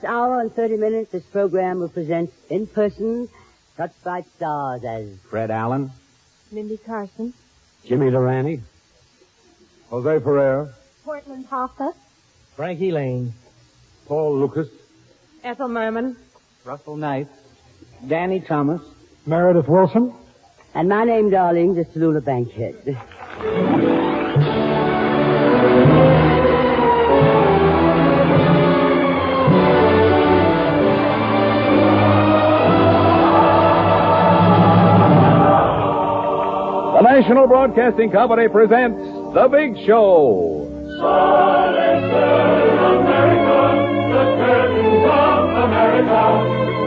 hour and 30 minutes, this program will present in person such bright stars as Fred Allen, Mindy Carson, Jimmy Durante, Jose Ferrer, Portland Hoffa, Frankie Lane, Paul Lucas, Ethel Merman, Russell Knight, Danny Thomas, Meredith Wilson. and my name, darlings, is Tallulah Bankhead. The National Broadcasting Company presents The Big Show. Silence, America, the curtains of America.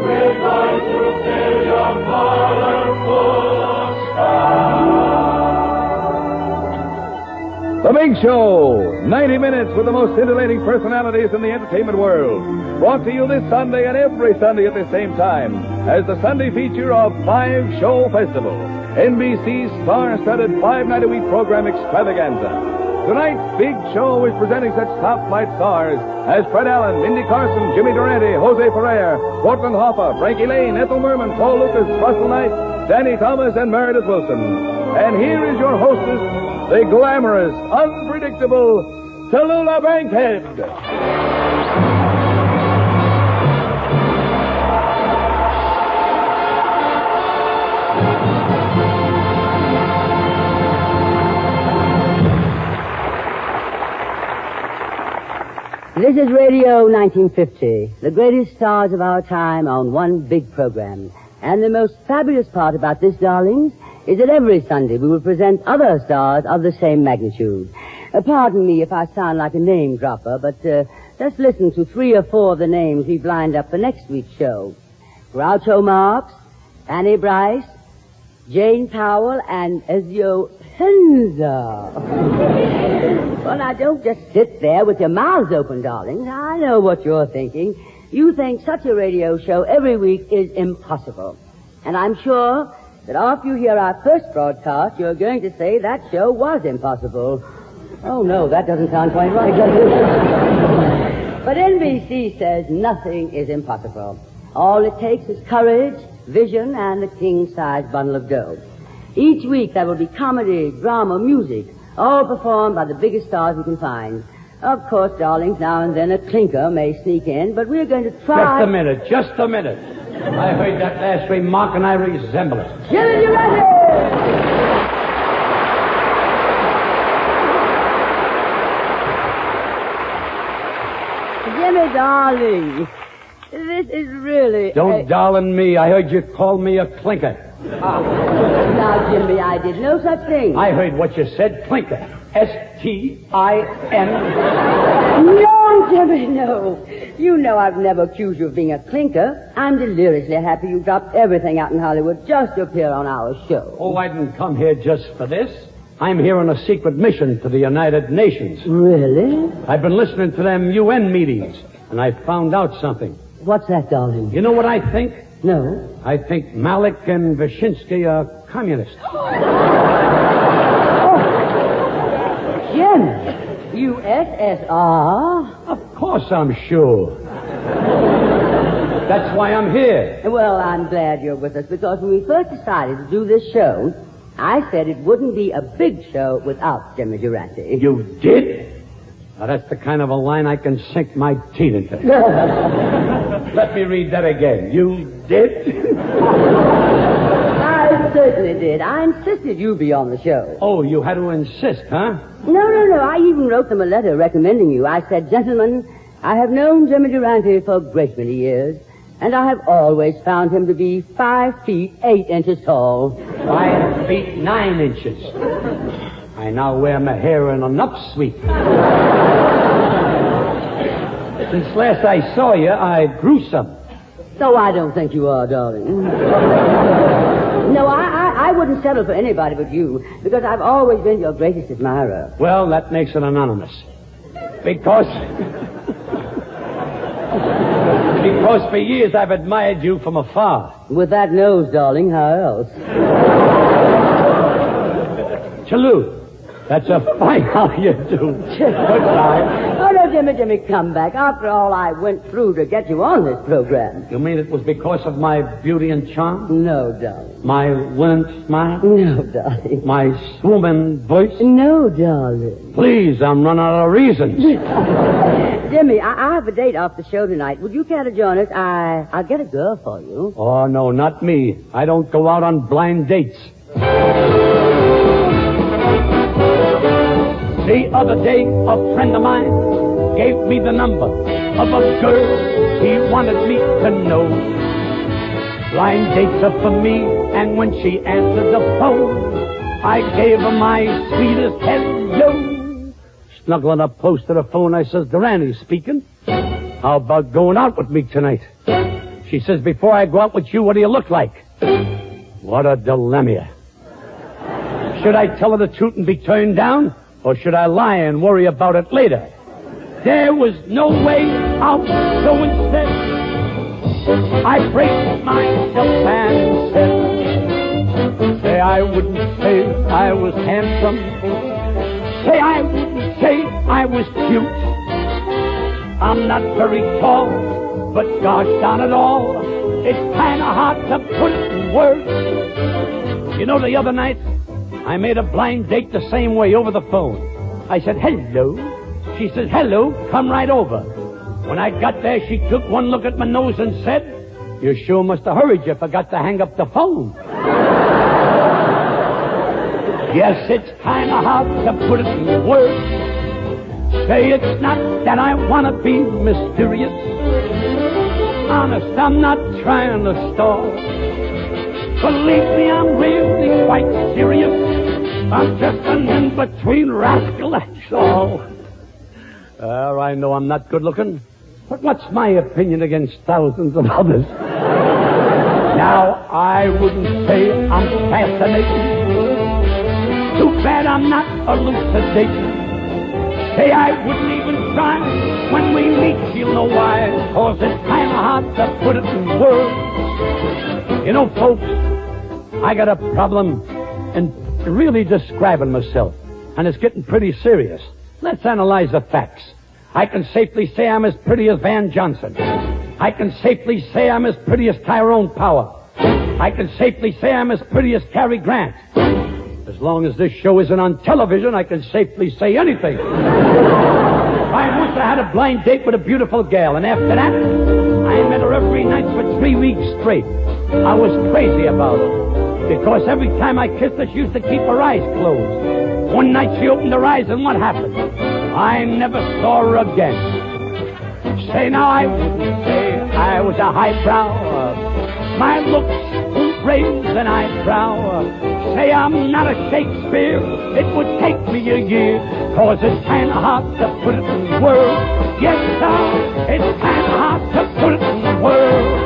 We're going to fill your parlor full of stars. The Big Show, 90 minutes with the most scintillating personalities in the entertainment world. Brought to you this Sunday and every Sunday at the same time as the Sunday feature of 5 Show Festival, NBC's star-studded 5-night-a-week program extravaganza. Tonight's Big Show is presenting such top-flight stars as Fred Allen, Mindy Carson, Jimmy Durante, Jose Ferrer, Portland Hoffa, Frankie Lane, Ethel Merman, Paul Lucas, Russell Knight, Danny Thomas, and Meredith Wilson. And here is your hostess, the glamorous, unpredictable Tallulah Bankhead. This is Radio 1950, the greatest stars of our time on one big program. And the most fabulous part about this, darlings, is that every Sunday we will present other stars of the same magnitude. Pardon me if I sound like a name dropper, but let's listen to 3 or 4 of the names we've lined up for next week's show. Groucho Marx, Fanny Brice, Jane Powell, and Ezio Henza. Well, now, don't just sit there with your mouths open, darlings. I know what you're thinking. You think such a radio show every week is impossible. And I'm sure that after you hear our first broadcast, you're going to say that show was impossible. Oh, no, that doesn't sound quite right, does it? But NBC says nothing is impossible. All it takes is courage, vision, and a king-size bundle of dough. Each week there will be comedy, drama, music, all performed by the biggest stars we can find. Of course, darlings, now and then a clinker may sneak in, but we're going to try... Just a minute. I heard that last remark and I resemble it. Jimmy, you ready? Jimmy, darling, this is really... Don't darling me. I heard you call me a clinker. Now, Jimmy, I did no such thing. I heard what you said, clinker. S-T-I-N. No, Jimmy, no. You know I've never accused you of being a clinker. I'm deliriously happy you dropped everything out in Hollywood just to appear on our show. Oh, I didn't come here just for this. I'm here on a secret mission to the United Nations. Really? I've been listening to them UN meetings, and I found out something. What's that, darling? You know what I think? No. I think Malik and Wyszynski are communists. Jim, USSR? Of course I'm sure. That's why I'm here. Well, I'm glad you're with us, because when we first decided to do this show, I said it wouldn't be a big show without Jimmy Durante. You did? Now, that's the kind of a line I can sink my teeth into. Let me read that again. You did? I certainly did. I insisted you be on the show. Oh, you had to insist, huh? No. I even wrote them a letter recommending you. I said, gentlemen, I have known Jimmy Durante for a great many years, and I have always found him to be 5 feet 8 inches tall. 5 feet 9 inches. I now wear my hair in an upsweep. Since last I saw you, I grew some. So I don't think you are, darling. No, I wouldn't settle for anybody but you, because I've always been your greatest admirer. Well, that makes it anonymous. Because for years I've admired you from afar. With that nose, darling, how else? Tallulah, That's a fine how you do. Goodbye. Oh, no, Jimmy, come back. After all I went through to get you on this program. You mean it was because of my beauty and charm? No, darling. My winning smile? No, darling. My swooning voice? No, darling. Please, I'm running out of reasons. Jimmy, I have a date off the show tonight. Would you care to join us? I'll get a girl for you. Oh, no, not me. I don't go out on blind dates. The other day, a friend of mine gave me the number of a girl he wanted me to know. Blind dates are for me, and when she answered the phone, I gave her my sweetest hello. Snuggling up close to the phone, I says, Durante speaking. How about going out with me tonight? She says, before I go out with you, what do you look like? What a dilemma. Should I tell her the truth and be turned down? Or should I lie and worry about it later? There was no way out, so instead I braced myself and said, say I wouldn't say I was handsome. Say I wouldn't say I was cute. I'm not very tall, but gosh darn it all, it's kind of hard to put it in words. You know, the other night, I made a blind date the same way over the phone. I said, hello. She said, hello, come right over. When I got there, she took one look at my nose and said, you sure must have hurried. You forgot to hang up the phone. Yes, it's kind of hard to put it in words. Say it's not that I want to be mysterious. Honest, I'm not trying to stall. Believe me, I'm really quite serious. I'm just an in-between rascal, that's all. I know I'm not good looking, but what's my opinion against thousands of others? Now, I wouldn't say I'm fascinating. Too bad I'm not elucidating. Say I wouldn't even try. When we meet, you'll know why. 'Cause it's kind of hard to put it in words. You know, folks, I got a problem in really describing myself, and it's getting pretty serious. Let's analyze the facts. I can safely say I'm as pretty as Van Johnson. I can safely say I'm as pretty as Tyrone Power. I can safely say I'm as pretty as Cary Grant. As long as this show isn't on television, I can safely say anything. I once had a blind date with a beautiful gal, and after that, I met her every night for 3 weeks straight. I was crazy about her, because every time I kissed her, she used to keep her eyes closed. One night she opened her eyes, and what happened? I never saw her again. Say now, I wouldn't say I was a highbrow. My looks raise an eyebrow. Say I'm not a Shakespeare. It would take me a year, 'cause it's kind of hard to put it in words. Yes, sir, it's kind of hard to put it in words.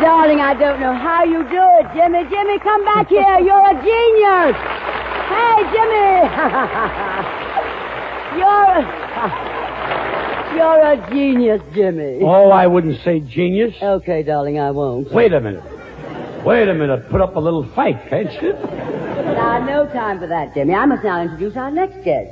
Darling, I don't know how you do it, Jimmy. Jimmy, come back here. You're a genius. Hey, Jimmy. You're a genius, Jimmy. Oh, I wouldn't say genius. Okay, darling, I won't. Wait a minute. Put up a little fight, can't you? Now, no time for that, Jimmy. I must now introduce our next guest.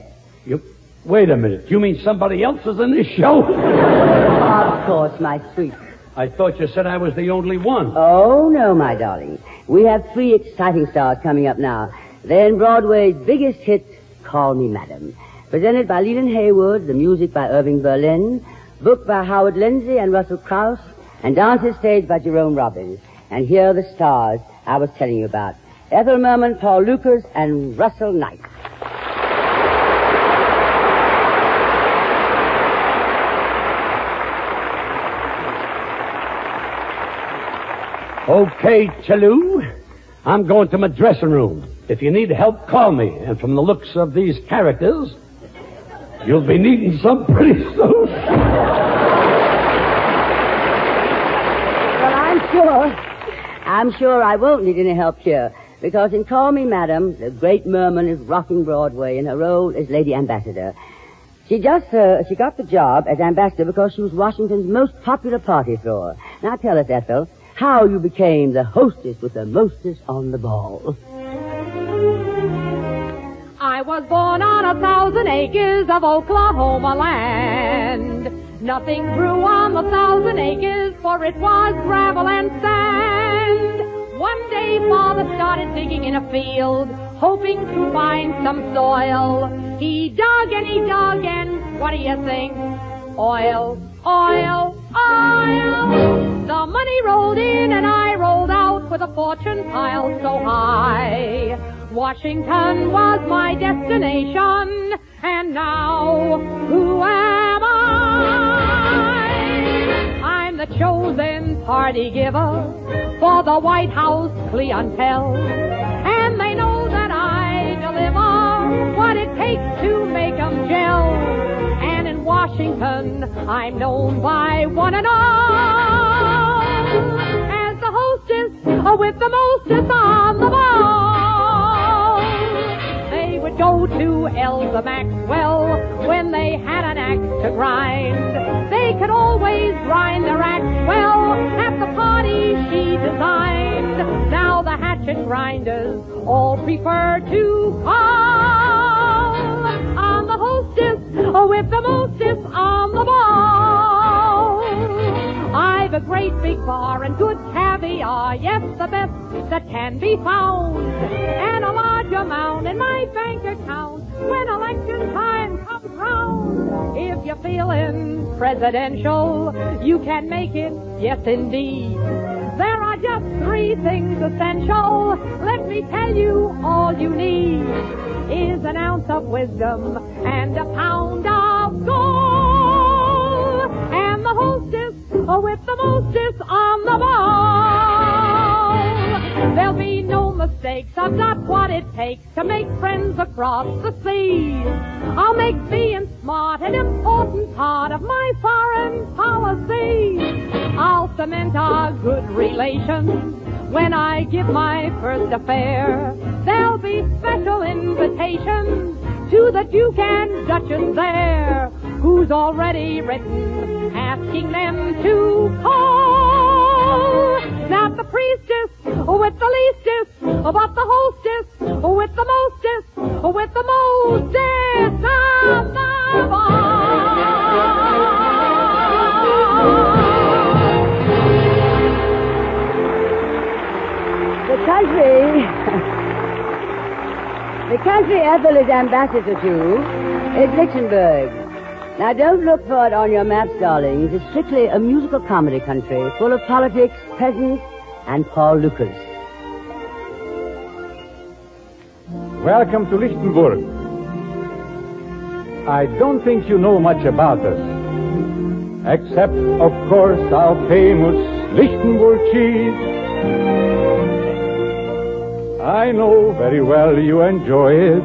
Wait a minute. You mean somebody else is in this show? Of course, my sweet. I thought you said I was the only one. Oh, no, my darling. We have 3 exciting stars coming up now. They're in Broadway's biggest hit, Call Me Madam. Presented by Leland Haywood, the music by Irving Berlin, booked by Howard Lindsay and Russell Krauss, and danced staged by Jerome Robbins. And here are the stars I was telling you about. Ethel Merman, Paul Lucas, and Russell Knight. Okay, Tallulah. I'm going to my dressing room. If you need help, call me. And from the looks of these characters, you'll be needing some pretty soon. Well, I'm sure I won't need any help here. Because in Call Me Madam, the great Merman is rocking Broadway in her role as Lady Ambassador. She got the job as ambassador because she was Washington's most popular party thrower. Now tell us, Ethel, how you became the hostess with the mostest on the ball. I was born on 1,000 acres of Oklahoma land. Nothing grew on the 1,000 acres, for it was gravel and sand. One day Father started digging in a field, hoping to find some soil. He dug and he dug, and what do you think? Oil, oil, oil. The money rolled in and I rolled out with a fortune piled so high. Washington was my destination, and now who am I? I'm the chosen party giver for the White House clientele, and they know that I deliver what it takes to make 'em gel. And in Washington, I'm known by one and all as the hostess with the mostest on the ball. They would go to Elsa Maxwell when they had an axe to grind. They could always grind their axe well at the party she designed. Now the hatchet grinders all prefer to call on the hostess with the mostest on the ball. I've a great big bar and good caviar, yes, the best that can be found, and a large amount in my bank account when election time comes round. If you're feeling presidential, you can make it, yes indeed. There are just 3 things essential. Let me tell you, all you need is an ounce of wisdom and a pound of gold. And the hostess with the mostest on the ball. There'll be no mistakes. I've got what it takes to make friends across the seas. I'll make being smart an important part of my foreign policy. I'll cement our good relations when I give my first affair. There'll be special invitations to the Duke and Duchess there, who's already written asking them to call. Not the priestess with the leastest, but the hostess with the mostest, with the mostest on the ball. The country Ethel is ambassador to is Lichtenberg. Now, don't look for it on your maps, darlings. It's strictly a musical comedy country, full of politics, peasants, and Paul Lucas. Welcome to Lichtenberg. I don't think you know much about us, except, of course, our famous Lichtenberg cheese. I know very well you enjoy it,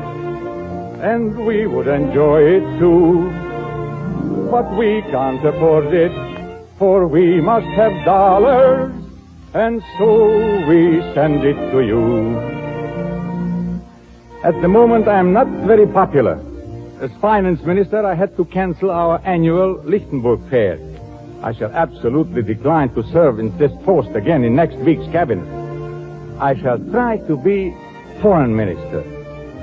and we would enjoy it too. But we can't afford it, for we must have dollars, and so we send it to you. At the moment, I'm not very popular. As finance minister, I had to cancel our annual Lichtenberg fair. I shall absolutely decline to serve in this post again in next week's cabinet. I shall try to be foreign minister.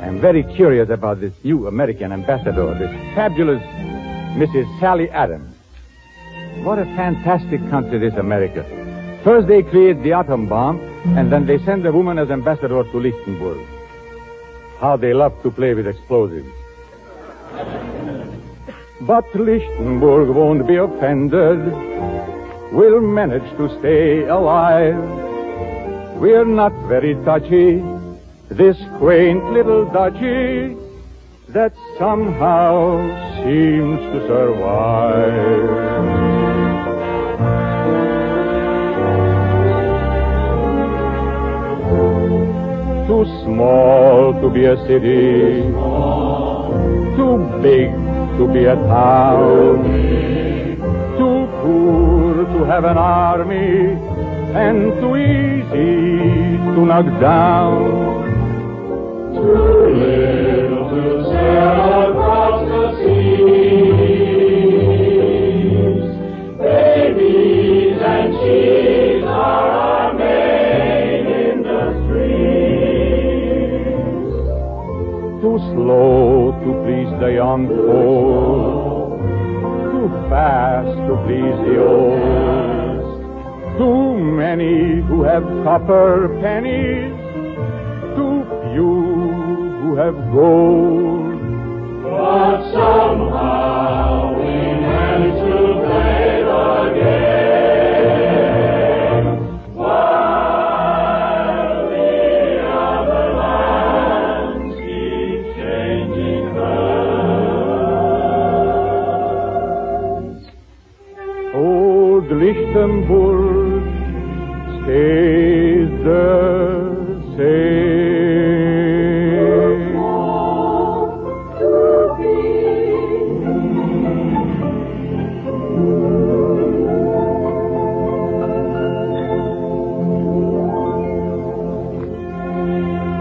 I'm very curious about this new American ambassador, this fabulous Mrs. Sally Adams. What a fantastic country this America. First they create the atom bomb, and then they send a woman as ambassador to Lichtenberg. How they love to play with explosives. But Lichtenberg won't be offended. We'll manage to stay alive. We're not very touchy, this quaint little duchy that somehow seems to survive. Too small to be a city, too big to be a town, too poor to have an army, and too easy to knock down. Too little to sail across the sea, Too slow to please the young folks, too fast to please the old. Too many who have copper pennies, too few who have gold. But somehow we manage to play the game, while the other lands keep changing hands. Old Lichtenburg stays the same.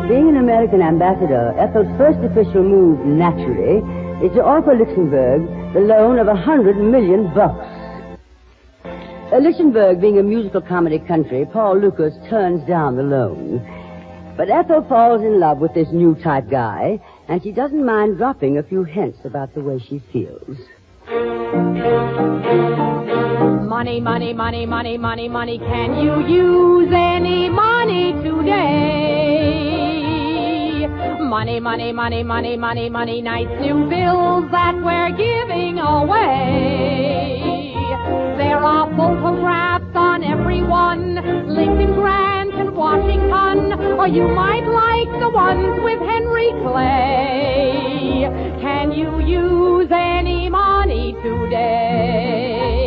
Being an American ambassador, Ethel's first official move, naturally, is to offer Lichtenberg the loan of $100 million. Lichtenberg being a musical comedy country, Paul Lucas turns down the loan. But Ethel falls in love with this new type guy, and she doesn't mind dropping a few hints about the way she feels. Money, money, money, money, money, money. Can you use any money today? Money, money, money, money, money, money. Nice new bills that we're giving away. There are photographs on every one, Lincoln, Grant, and Washington, or you might like the ones with Henry Clay. Can you use any money today?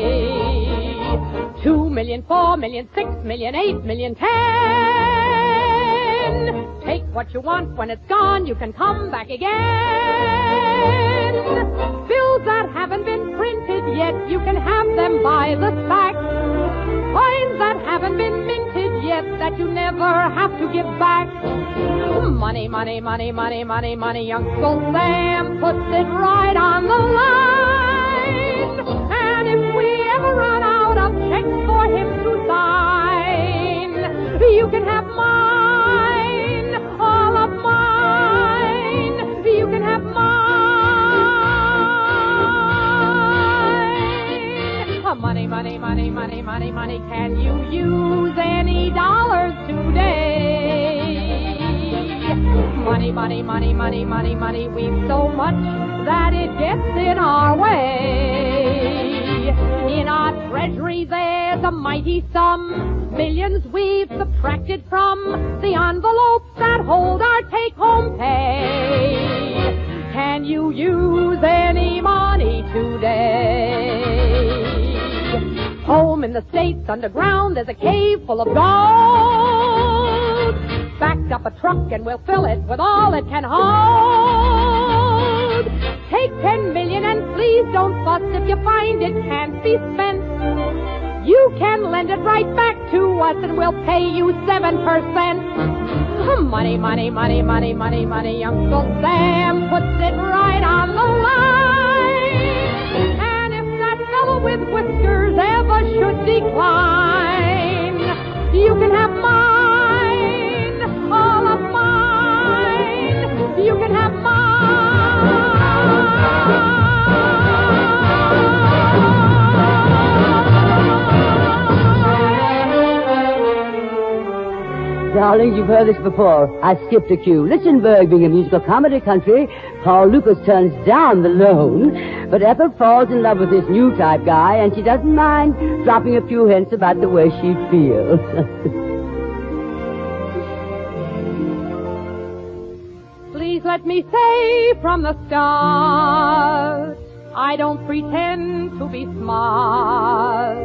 2 million, 4 million, 6 million, 8 million, 10. Take what you want. When it's gone, you can come back again. Bills that haven't been printed yet, you can have them by the sack. Coins that haven't been minted yet, that you never have to give back. Money, money, money, money, money, money. Uncle Sam puts it right on the line. And if we ever run out of checks for him to sign, you can have mine, all of mine. You can have mine. Money, money, money, money, money, money. Can you use any dollars today? Money, money, money, money, money, money. We've so much that it gets in our way. In our treasury there's a mighty sum, millions we've subtracted from the envelopes that hold our take-home pay. Can you use any money today? Home in the States, underground, there's a cave full of gold. Backed up a truck and we'll fill it with all it can hold. Take 10 million and please don't fuss if you find it can't be spent. You can lend it right back to us and we'll pay you 7%. Money, money, money, money, money, money. Uncle Sam puts it right on the line. And if that fellow with whiskers ever should decline, you can have mine, all of mine. You can have mine. Darling, you've heard this before. I skipped a cue. Lichtenberg being a musical comedy country, Paul Lucas turns down the loan, but Ethel falls in love with this new type guy, and she doesn't mind dropping a few hints about the way she feels. Please let me say from the start, I don't pretend to be smart.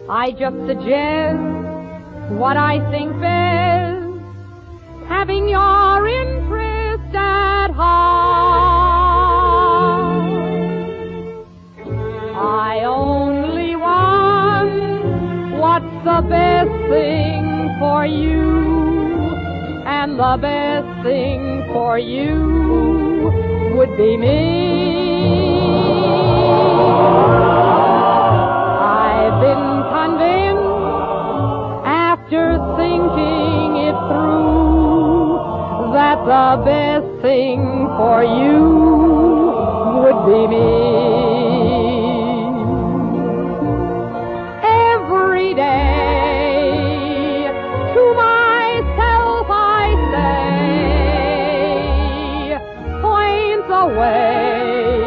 I just suggest what I think best, having your interest at heart. I only want what's the best thing for you, and the best thing for you would be me. I've been convinced, after thinking it through, that the best thing for you would be me. Every day to myself I say, points away,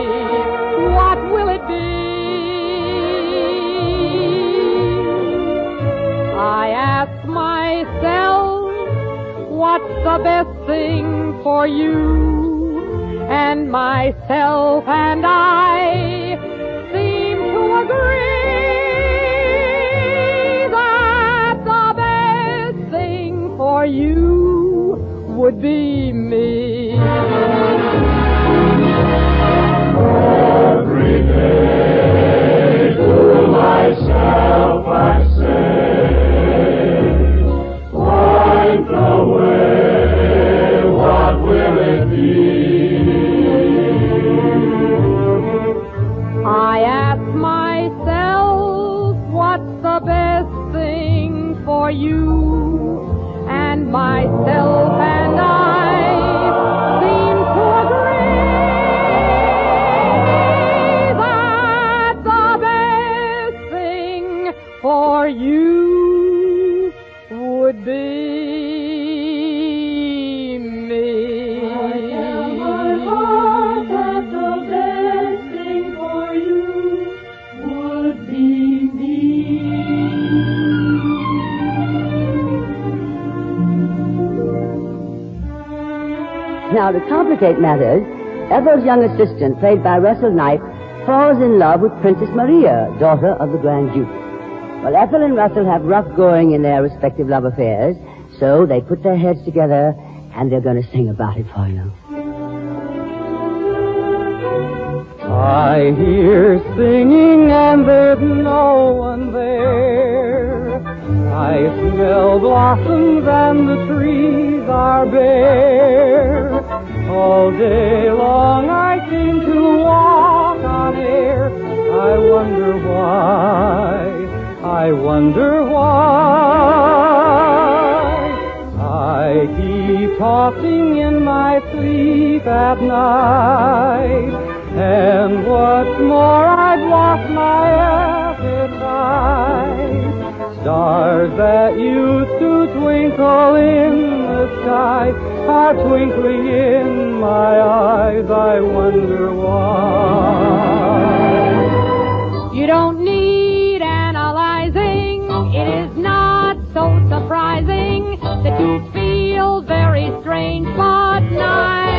what will it be? I ask myself, what's the best thing for you? And myself and I seem to agree that the best thing for you would be me. Every day to myself I say, point away, what will it be? I ask myself, what's the best thing for you? And myself and I seem to agree that the best thing for you would be me. Now, to complicate matters, Ethel's young assistant, played by Russell Knight, falls in love with Princess Maria, daughter of the Grand Duke. Well, Ethel and Russell have rough going in their respective love affairs, so they put their heads together, and they're going to sing about it for you. I hear singing and there's no one there. I smell blossoms and the trees are bare. All day long I seem to walk on air. I wonder why. I keep tossing in my sleep at night. And what's more, I've lost my appetite. Stars that used to twinkle in the sky are twinkling in my eyes. I wonder why. You don't need analyzing. It is not so surprising that you feel very strange but nice.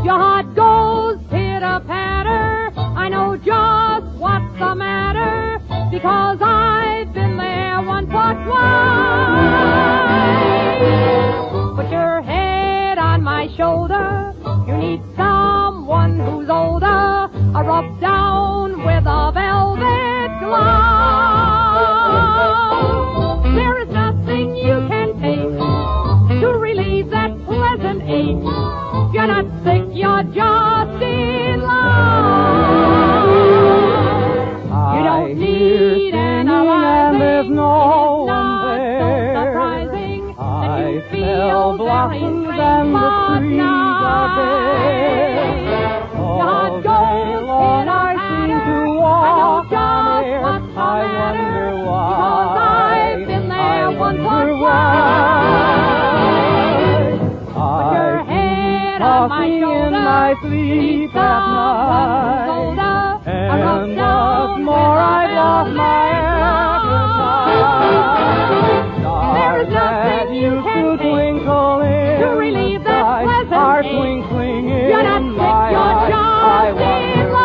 Your heart goes pitter-patter. I know just what's the matter, because I've been there once or twice. Put your head on my shoulder. You need someone who's older. A rub down with a velvet glove. There is nothing you can take to relieve that pleasant ache. You're not sick, you're just in love. You don't need analyzing. There's no one there. So surprising that you feel blossoms and the trees are bare. All day long I seem to walk on air. I wonder why. Because I've been there once or twice. Put your head on my shoulder. In my sleep at night. And what's more, I've lost my appetite. Stars that used to twinkle in to relieve that pleasant are twinkling in you're not sick, my you're just I wonder why.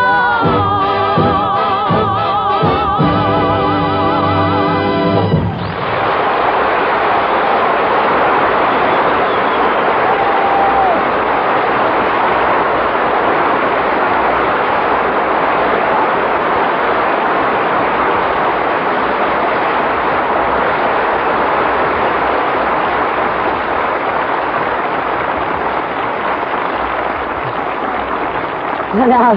Now,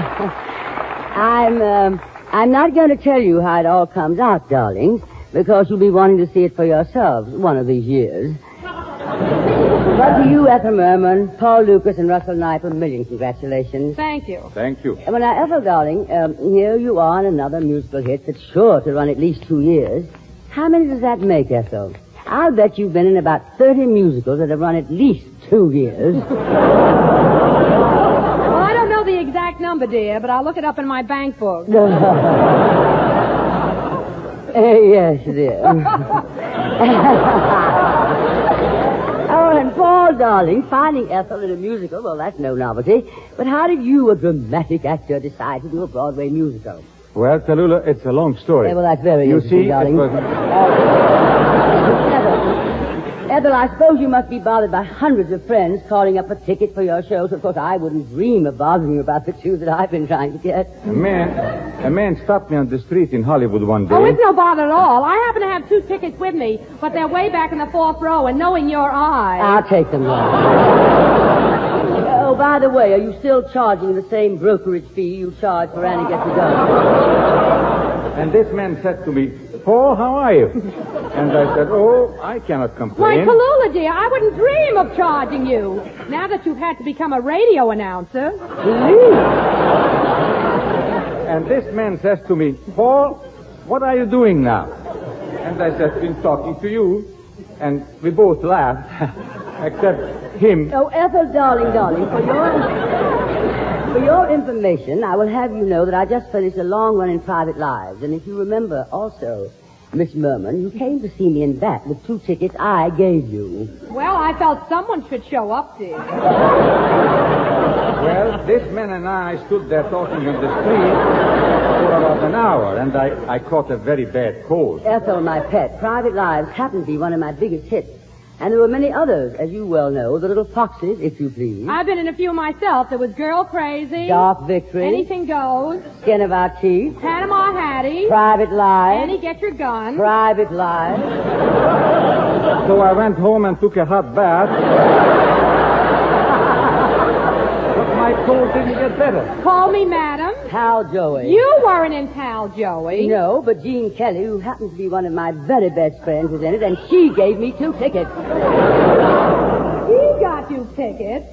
I'm not going to tell you how it all comes out, darlings, because you'll be wanting to see it for yourselves one of these years. But to you, Ethel Merman, Paul Lucas, and Russell Knipe, a million congratulations. Thank you. Thank you. And now, Ethel, darling, here you are on another musical hit that's sure to run at least 2 years. How many does that make, Ethel? I'll bet you've been in about 30 musicals that have run at least 2 years. Well, I don't know the exact number, dear, but I'll look it up in my bank book. Yes, dear. Oh, and Paul, darling, finding Ethel in a musical, well, that's no novelty. But how did you, a dramatic actor, decide to do a Broadway musical? Well, Tallulah, it's a long story. Yeah, well, that's very You interesting, see, darling. it was... Ethel, I suppose you must be bothered by hundreds of friends calling up a ticket for your show, so of course I wouldn't dream of bothering you about the 2 that I've been trying to get. A man stopped me on the street in Hollywood one day. Oh, it's no bother at all. I happen to have 2 tickets with me, but they're way back in the 4th row, and knowing your eye... I'll take them, then. Oh, by the way, are you still charging the same brokerage fee you charge for Annie Gets It Done? And this man said to me, Paul, how are you? And I said, oh, I cannot Why, complain. Tallulah, dear, I wouldn't dream of charging you. Now that you've had to become a radio announcer. And this man says to me, Paul, what are you doing now? And I said, been talking to you. And we both laughed, except him. Oh, Ethel, darling, for your information, I will have you know that I just finished a long run in Private Lives. And if you remember also, Miss Merman, you came to see me in that with 2 tickets I gave you. Well, I felt someone should show up, dear. Well, this man and I stood there talking on the street for about an hour, and I caught a very bad cold. Ethel, my pet, Private Lives happened to be one of my biggest hits. And there were many others, as you well know. The Little Foxes, if you please. I've been in a few myself. There was Girl Crazy. Dark Victory. Anything Goes. Skin of Our Teeth. Panama Hattie. Private Lives. Annie, Get Your Gun. Private Lives. So I went home and took a hot bath. But my cold didn't get better. Call Me Madam. Pal Joey. You weren't in Pal Joey. No, but Jean Kelly, who happens to be one of my very best friends, was in it, and she gave me 2 tickets. He got you tickets.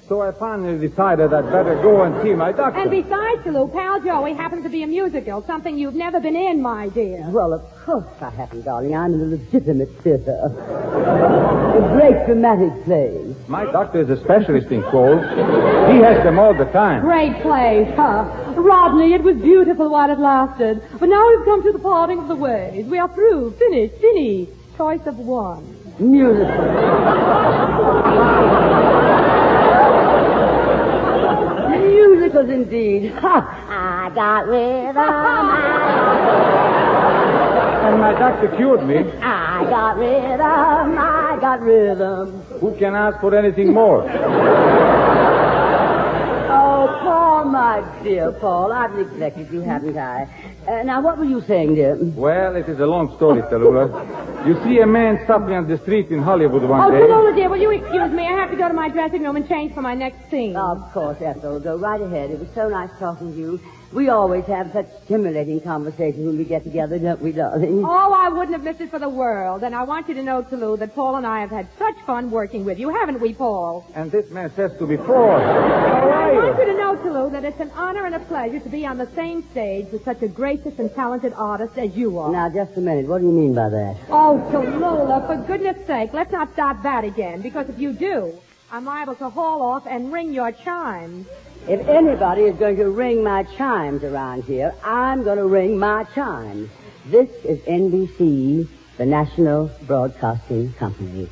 So I finally decided I'd better go and see my doctor. And besides, Tallulah, Pal Joey happens to be a musical, something you've never been in, my dear. Well, of course I haven't, darling. I'm in a legitimate theater. A great dramatic play. My doctor is a specialist in colds. He has them all the time. Great play, huh? Rodney, it was beautiful while it lasted. But now we've come to the parting of the ways. We are through, finished, fini. Choice of one. Musical. Musicals indeed. I got rhythm. And my doctor cured me. I got rhythm. I got rhythm. Who can ask for anything more? Oh, Paul, my dear Paul, I've neglected you, haven't I? Now, what were you saying, dear? Well, it is a long story, Tallulah. You see, a man stopped me on the street in Hollywood one day. Tallulah, dear, will you excuse me? I have to go to my dressing room and change for my next scene. Of course, Ethel. Go right ahead. It was so nice talking to you. We always have such stimulating conversations when we get together, don't we, darling? Oh, I wouldn't have missed it for the world. And I want you to know, Tallulah, that Paul and I have had such fun working with you, haven't we, Paul? And this man says to me, Paul, how I are want you? you to know, Tallulah, that it's an honor and a pleasure to be on the same stage with such a gracious and talented artist as you are. Now, just a minute. What do you mean by that? Oh, Tallulah, for goodness sake, let's not start that again, because if you do, I'm liable to haul off and ring your chimes. If anybody is going to ring my chimes around here, I'm going to ring my chimes. This is NBC, the National Broadcasting Company.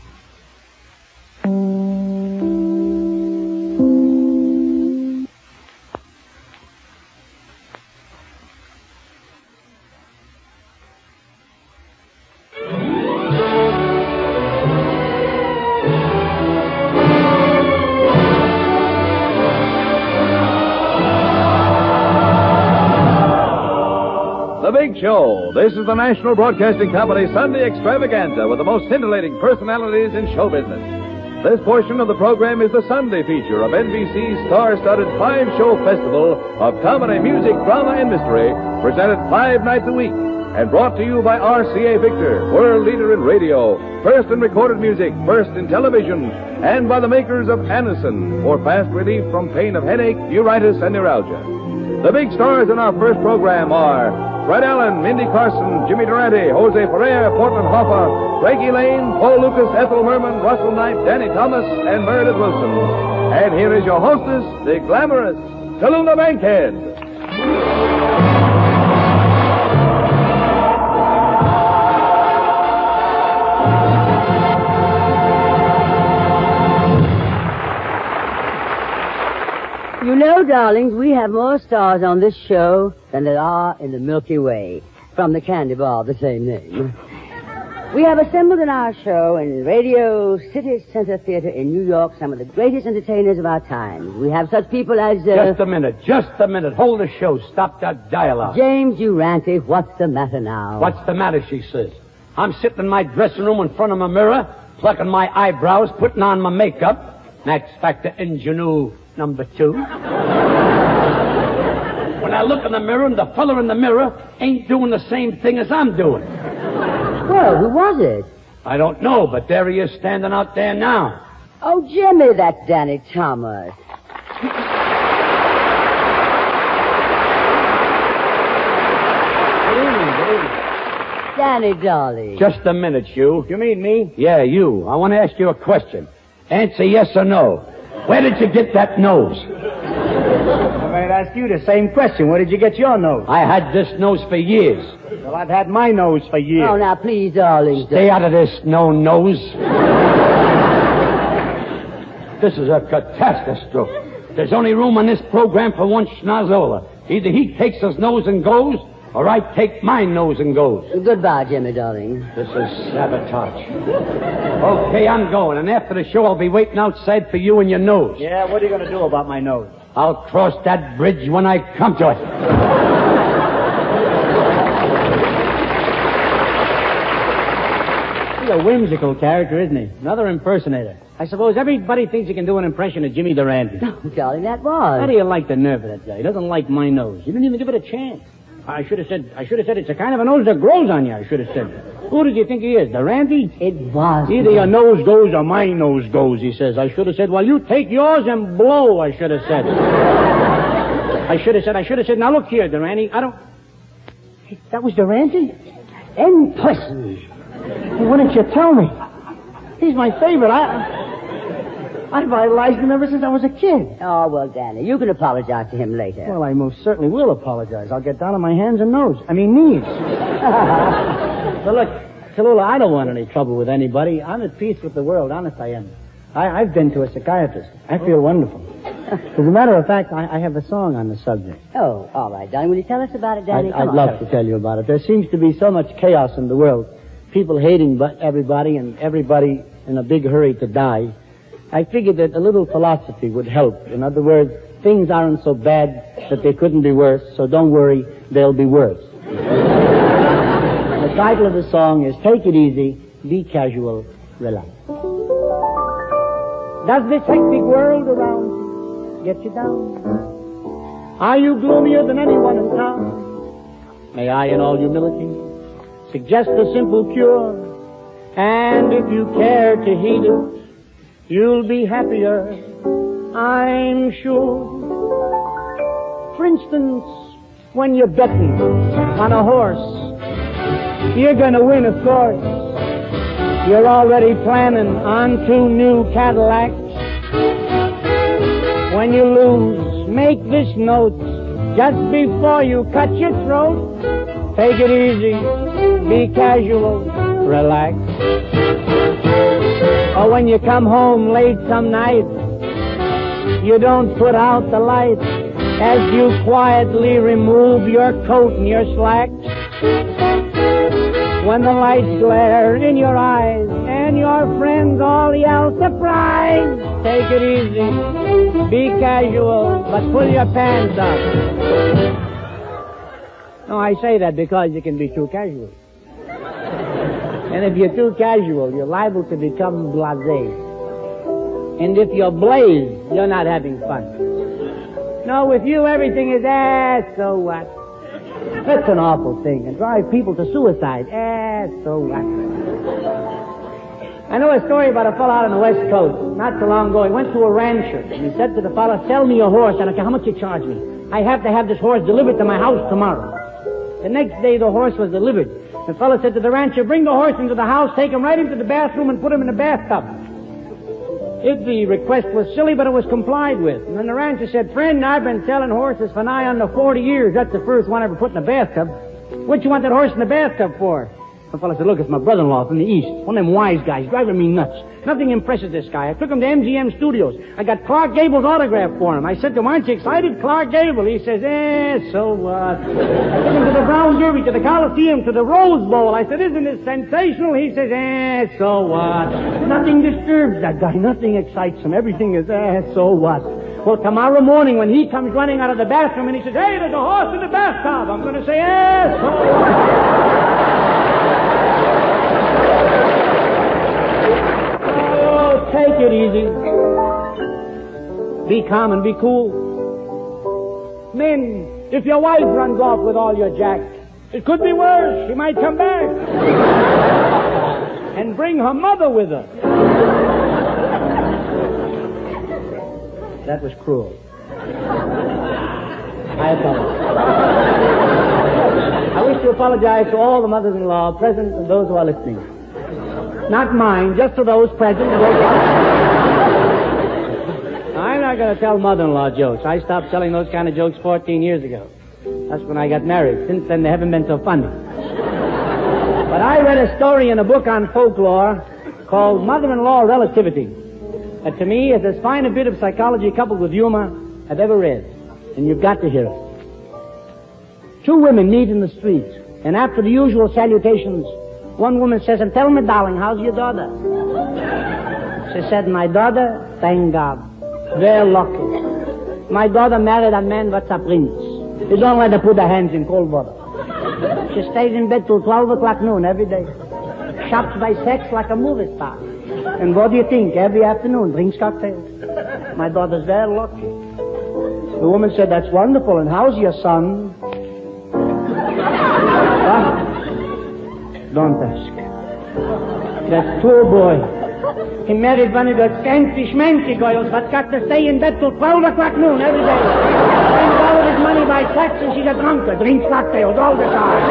The Big Show. This is the National Broadcasting Company Sunday extravaganza with the most scintillating personalities in show business. This portion of the program is the Sunday feature of NBC's star-studded 5-show festival of comedy, music, drama, and mystery, presented 5 nights a week. And brought to you by RCA Victor, world leader in radio, first in recorded music, first in television, and by the makers of Anacin for fast relief from pain of headache, neuritis, and neuralgia. The big stars in our first program are Fred Allen, Mindy Carson, Jimmy Durante, Jose Ferrer, Portland Hoffa, Frankie Lane, Paul Lucas, Ethel Merman, Russell Knight, Danny Thomas, and Meredith Wilson. And here is your hostess, the glamorous Tallulah Bankhead. You know, darlings, we have more stars on this show than there are in the Milky Way, from the candy bar of the same name. We have assembled in our show in Radio City Center Theater in New York some of the greatest entertainers of our time. We have such people as... Just a minute. Hold the show. Stop that dialogue. James Durante, what's the matter now? What's the matter, she says. I'm sitting in my dressing room in front of my mirror, plucking my eyebrows, putting on my makeup. Max Factor Ingenue number 2. When I look in the mirror, and the fella in the mirror ain't doing the same thing as I'm doing. Well, who was it? I don't know, but there he is standing out there now. Oh, Jimmy, that's Danny Thomas. Good evening. Danny, darling. Just a minute, you. You mean me? Yeah, you. I want to ask you a question. Answer yes or no. Where did you get that nose? I might ask you the same question. Where did you get your nose? I had this nose for years. Well, I've had my nose for years. Oh, now, please, darling. Stay out of this, no nose. This is a catastrophe. There's only room on this program for one schnozola. Either he takes his nose and goes, or I take my nose and goes. Goodbye, Jimmy, darling. This is sabotage. Okay, I'm going, and after the show, I'll be waiting outside for you and your nose. Yeah, what are you going to do about my nose? I'll cross that bridge when I come to it. He's a whimsical character, isn't he? Another impersonator. I suppose everybody thinks he can do an impression of Jimmy Durante. Oh, darling, that was. How do you like the nerve of that guy? He doesn't like my nose. He didn't even give it a chance. I should have said it's a kind of a nose that grows on you, I should have said. Who does he think he is, Durante? It was. Either your nose goes or my nose goes, he says. I should have said, well, you take yours and blow, I should have said. I should have said, now look here, Durante, I don't... That was Durante? In person. Well, why didn't you tell me? He's my favorite. I've idolized him ever since I was a kid. Oh, well, Danny, you can apologize to him later. Well, I most certainly will apologize. I'll get down on my hands and knees. But look, Tallulah, I don't want any trouble with anybody. I'm at peace with the world, honest I am. I've been to a psychiatrist. I feel wonderful. As a matter of fact, I have a song on the subject. Oh, all right, darling. Will you tell us about it, Danny? I'd love to tell you about it. There seems to be so much chaos in the world. People hating everybody and everybody in a big hurry to die. I figured that a little philosophy would help. In other words, things aren't so bad that they couldn't be worse, so don't worry, they'll be worse. The title of the song is Take It Easy, Be Casual, Relax. Does this hectic world around you get you down? Are you gloomier than anyone in town? May I, in all humility, suggest a simple cure? And if you care to heed it, you'll be happier, I'm sure. For instance, when you're betting on a horse, you're gonna win, of course. You're already planning on 2 new Cadillacs. When you lose, make this note just before you cut your throat. Take it easy, be casual, relax. Or when you come home late some night, you don't put out the light as you quietly remove your coat and your slacks. When the lights glare in your eyes and your friends all yell surprise, take it easy, be casual, but pull your pants up. No, I say that because you can be too casual. And if you're too casual, you're liable to become blasé. And if you're blazed, you're not having fun. No, with you, everything is, so what? That's an awful thing. And drive people to suicide. So what? I know a story about a fellow out on the West Coast. Not so long ago, he went to a rancher. And he said to the fellow, sell me a horse. I don't care how much you charge me. I have to have this horse delivered to my house tomorrow. The next day, the horse was delivered. The fellow said to the rancher, bring the horse into the house, take him right into the bathroom, and put him in the bathtub. The request was silly, but it was complied with. And then the rancher said, friend, I've been selling horses for nigh under 40 years. That's the first one I ever put in the bathtub. What you want that horse in the bathtub for? The fellow said, look, it's my brother-in-law from the East. One of them wise guys, driving me nuts. Nothing impresses this guy. I took him to MGM Studios. I got Clark Gable's autograph for him. I said to him, aren't you excited, Clark Gable? He says, so what? I took him to the Brown Derby, to the Coliseum, to the Rose Bowl. I said, isn't this sensational? He says, so what? Nothing disturbs that guy. Nothing excites him. Everything is, so what? Well, tomorrow morning when he comes running out of the bathroom and he says, hey, there's a horse in the bathtub, I'm going to say, so what? Take it easy. Be calm and be cool. Men, if your wife runs off with all your jacks, it could be worse. She might come back. And bring her mother with her. That was cruel. I apologize. I wish to apologize to all the mothers-in-law present and those who are listening. Not mine, just to those present. I'm not going to tell mother-in-law jokes. I stopped telling those kind of jokes 14 years ago. That's when I got married. Since then, they haven't been so funny. But I read a story in a book on folklore called Mother-in-Law Relativity. That to me is as fine a bit of psychology coupled with humor I've ever read. And you've got to hear it. Two women meet in the street, and after the usual salutations, one woman says, and tell me, darling, how's your daughter? She said, my daughter, thank God, very lucky. My daughter married a man that's a prince. You don't let her put her hands in cold water. She stays in bed till 12 o'clock noon every day. Shops by sex like a movie star. And what do you think? Every afternoon, drinks cocktails. My daughter's very lucky. The woman said, that's wonderful. And how's your son? Don't ask. That poor boy. He married one of those fancy schmancy girls but got to stay in bed till 12 o'clock noon every day. Spends all of his money by sex and she's a drunkard. Drinks cocktails all the time.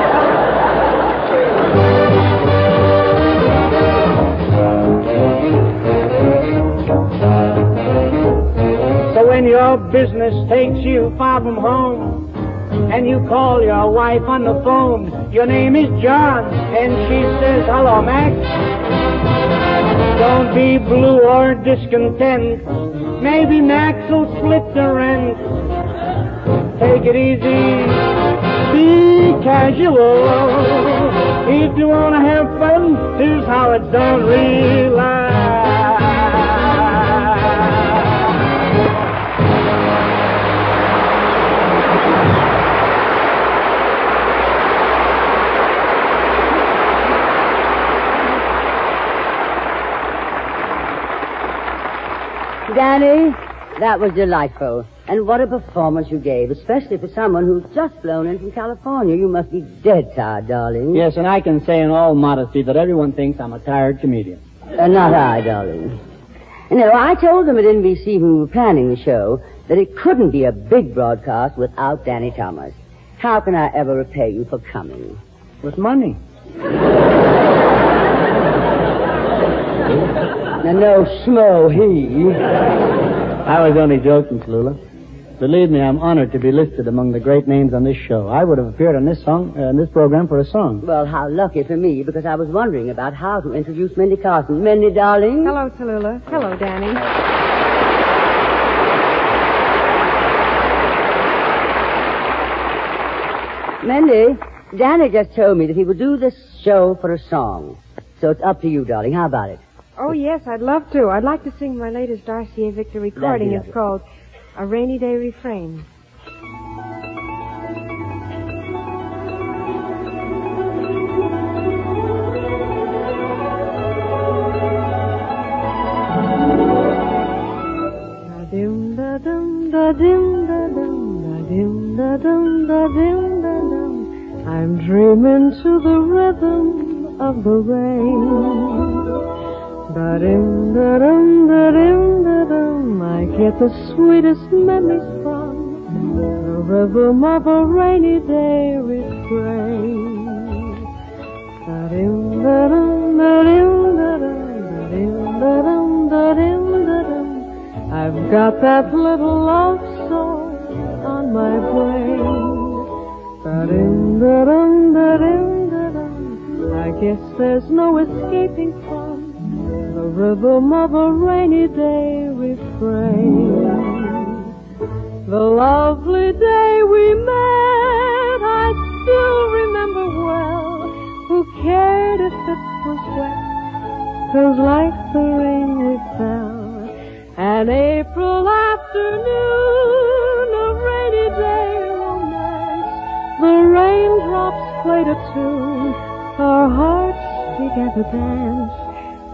So when your business takes you far from home, and you call your wife on the phone, your name is John, and she says, hello, Max. Don't be blue or discontent. Maybe Max will split the rent. Take it easy. Be casual. If you want to have fun, here's how it's done. Relax. Danny, that was delightful. And what a performance you gave, especially for someone who's just flown in from California. You must be dead tired, darling. Yes, and I can say in all modesty that everyone thinks I'm a tired comedian. Not I, darling. You know, I told them at NBC when we were planning the show that it couldn't be a big broadcast without Danny Thomas. How can I ever repay you for coming? With money. And no schmo he. I was only joking, Tallulah. Believe me, I'm honored to be listed among the great names on this show. I would have appeared on this program for a song. Well, how lucky for me, because I was wondering about how to introduce Mindy Carson. Mindy, darling. Hello, Tallulah. Hello, Danny. Mindy, Danny just told me that he would do this show for a song. So it's up to you, darling. How about it? Oh, yes, I'd love to. I'd like to sing my latest RCA Victor recording. It's called A Rainy Day Refrain. Da-dum, da-dum, da-dum, da-dum, da-dum, da-dum, da-dum, da-dum. into the rhythm of the rain. Da-dum, da-dum, da-dum, da-dum. I get the sweetest memories from the rhythm of a rainy day refrain. Da-dum, da-dum, da-dum, da-dum, da-dum, da-dum, da-dum. I've got that little love song on my brain. Da-dum, da-dum, da-dum, da-dum. I guess there's no escaping from the rhythm of a rainy day refrain. The lovely day we met, I still remember well. Who cared if it was wet? 'Cause like the rain we fell. An April afternoon, a rainy day romance. The raindrops played a tune. Our hearts began to dance.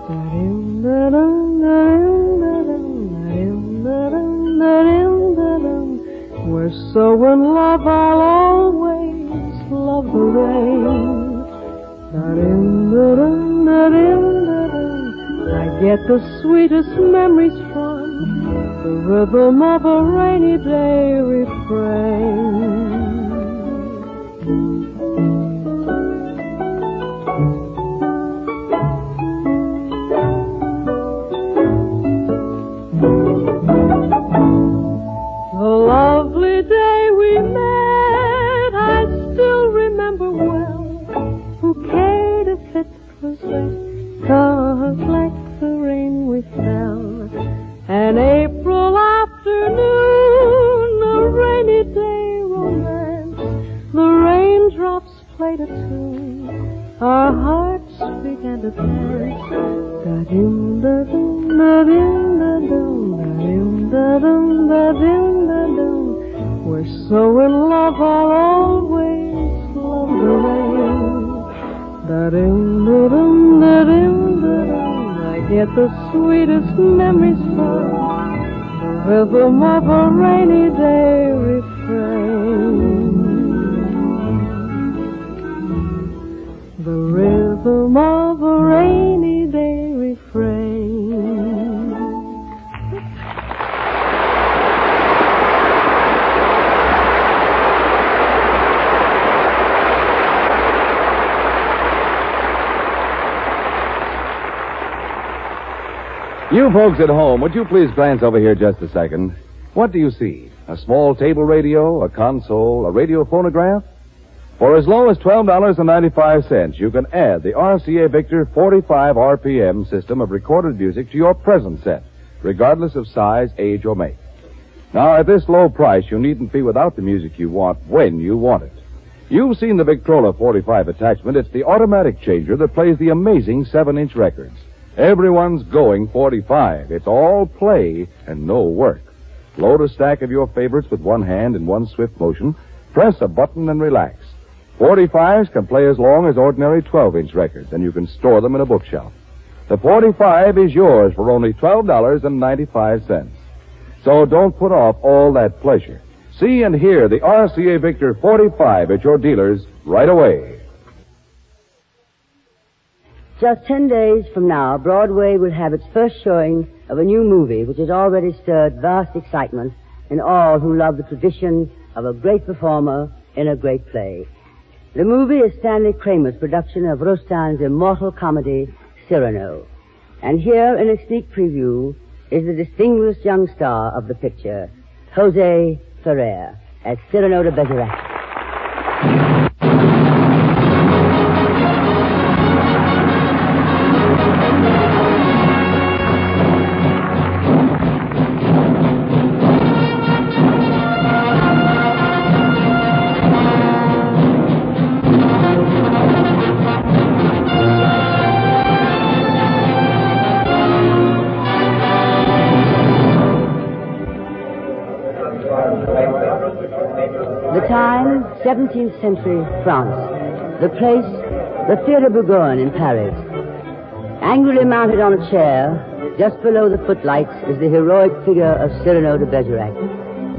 Da-dum, da-dum, da-dum, da-dum, da-dum, da-dum, da-dum. We're so in love, I'll always love the rain. Da-dum, da-dum, da-dum, da-dum. I get the sweetest memories from the rhythm of a rainy day refrain. The lovely day we met, I still remember well. Who cared if it was wet? 'Cause like the rain we fell. An April afternoon, a rainy day romance. The raindrops played a tune. Our hearts began to dance. Da-dum, da-dum, da-dum, da-dum, da-dum, da-dum, da-dum, da-dum. We're so in love, I'll always love the rain. Da-dum, da-dum, da-dum, da-dum. I get the sweetest memories from the rhythm of a rainy day refrain. The rhythm of a rainy day refrain. You folks at home, would you please glance over here just a second? What do you see? A small table radio, a console, a radio phonograph? For as low as $12.95, you can add the RCA Victor 45 RPM system of recorded music to your present set, regardless of size, age, or make. Now, at this low price, you needn't be without the music you want when you want it. You've seen the Victrola 45 attachment. It's the automatic changer that plays the amazing 7-inch records. Everyone's going 45. It's all play and no work. Load a stack of your favorites with one hand in one swift motion. Press a button and relax. 45s can play as long as ordinary 12-inch records, and you can store them in a bookshelf. The 45 is yours for only $12.95. So don't put off all that pleasure. See and hear the RCA Victor 45 at your dealers right away. Just 10 days from now, Broadway will have its first showing of a new movie which has already stirred vast excitement in all who love the tradition of a great performer in a great play. The movie is Stanley Kramer's production of Rostand's immortal comedy, Cyrano. And here in a sneak preview is the distinguished young star of the picture, Jose Ferrer, as Cyrano de Bergerac. The time, 17th century France. The place, the Theatre Bourgogne in Paris. Angrily mounted on a chair, just below the footlights, is the heroic figure of Cyrano de Bergerac,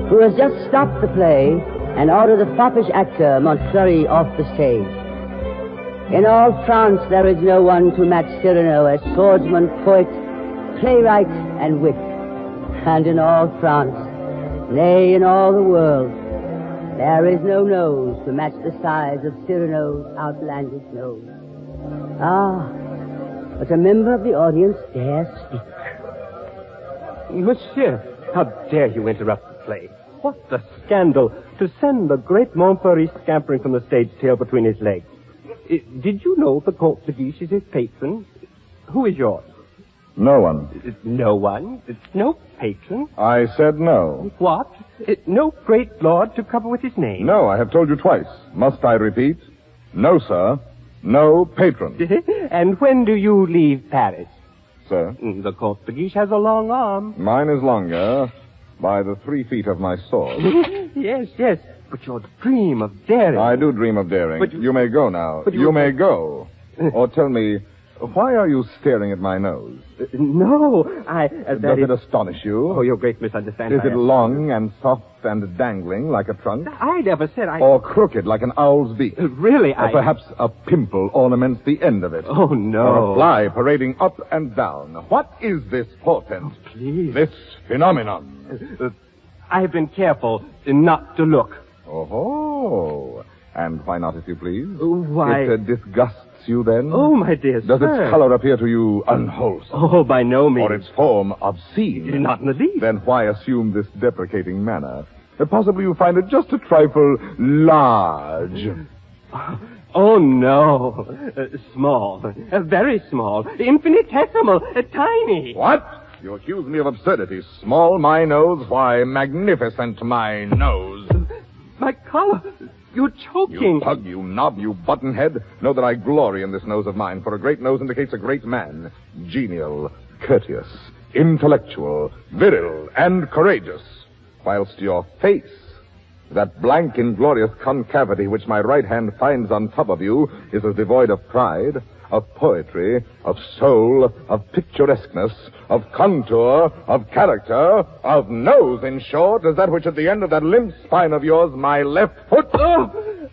who has just stopped the play and ordered the foppish actor Montfleury off the stage. In all France there is no one to match Cyrano as swordsman, poet, playwright, and wit. And in all France, nay, in all the world, there is no nose to match the size of Cyrano's outlandish nose. Ah, but a member of the audience dare speak. Monsieur, how dare you interrupt the play? What a scandal to send the great Montfort scampering from the stage, tail between his legs. Did you know the Comte de Guiche is his patron? Who is yours? No one. No one? No patron? I said no. What? No great lord to cover with his name? No, I have told you twice. Must I repeat? No, sir. No patron. And when do you leave Paris? Sir? The Comte de Guiche has a long arm. Mine is longer by the 3 feet of my sword. Yes. But your dream of daring... I do dream of daring. But you may go now. But you may go. Or tell me, why are you staring at my nose? No, Does it astonish you? Oh, your great misunderstanding. Is it long and soft and dangling like a trunk? I never said I... Or crooked like an owl's beak? Really, Or perhaps a pimple ornaments the end of it? Oh, no. Or a fly parading up and down? What is this portent? Oh, please. This phenomenon? I have been careful not to look. Oh, and why not, if you please? Why? It disgusts you then? Oh, my dear Does sir. its color appear to you unwholesome? Oh, by no means. Or its form obscene? Not in the least. Then why assume this deprecating manner? Possibly you find it just a trifle large. Oh, no. Small. Very small. Infinitesimal. Tiny. What? You accuse me of absurdity. Small my nose? Why, magnificent my nose. My collar. You're choking. You pug, you knob, you buttonhead. Know that I glory in this nose of mine, for a great nose indicates a great man. Genial, courteous, intellectual, viril, and courageous. Whilst your face, that blank, inglorious concavity which my right hand finds on top of you, is as devoid of pride, of poetry, of soul, of picturesqueness, of contour, of character, of nose, in short, as that which at the end of that limp spine of yours, my left foot... Oh,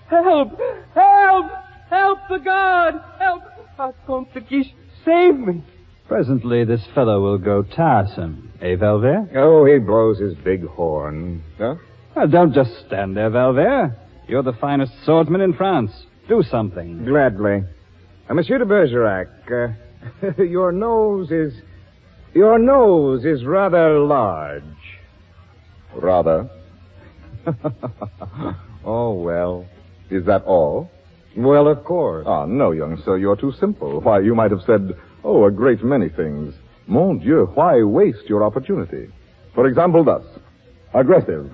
help! Help! Help the guard! Help! Comte de Guiche, save me! Presently, this fellow will go tiresome. Eh, Valvert? Oh, he blows his big horn. Huh? Well, don't just stand there, Valvert. You're the finest swordsman in France. Do something. Gladly. Monsieur de Bergerac, your nose is rather large. Rather. Oh, well. Is that all? Well, of course. Ah, no, young sir, you're too simple. Why, you might have said, a great many things. Mon Dieu, why waste your opportunity? For example, thus. Aggressive.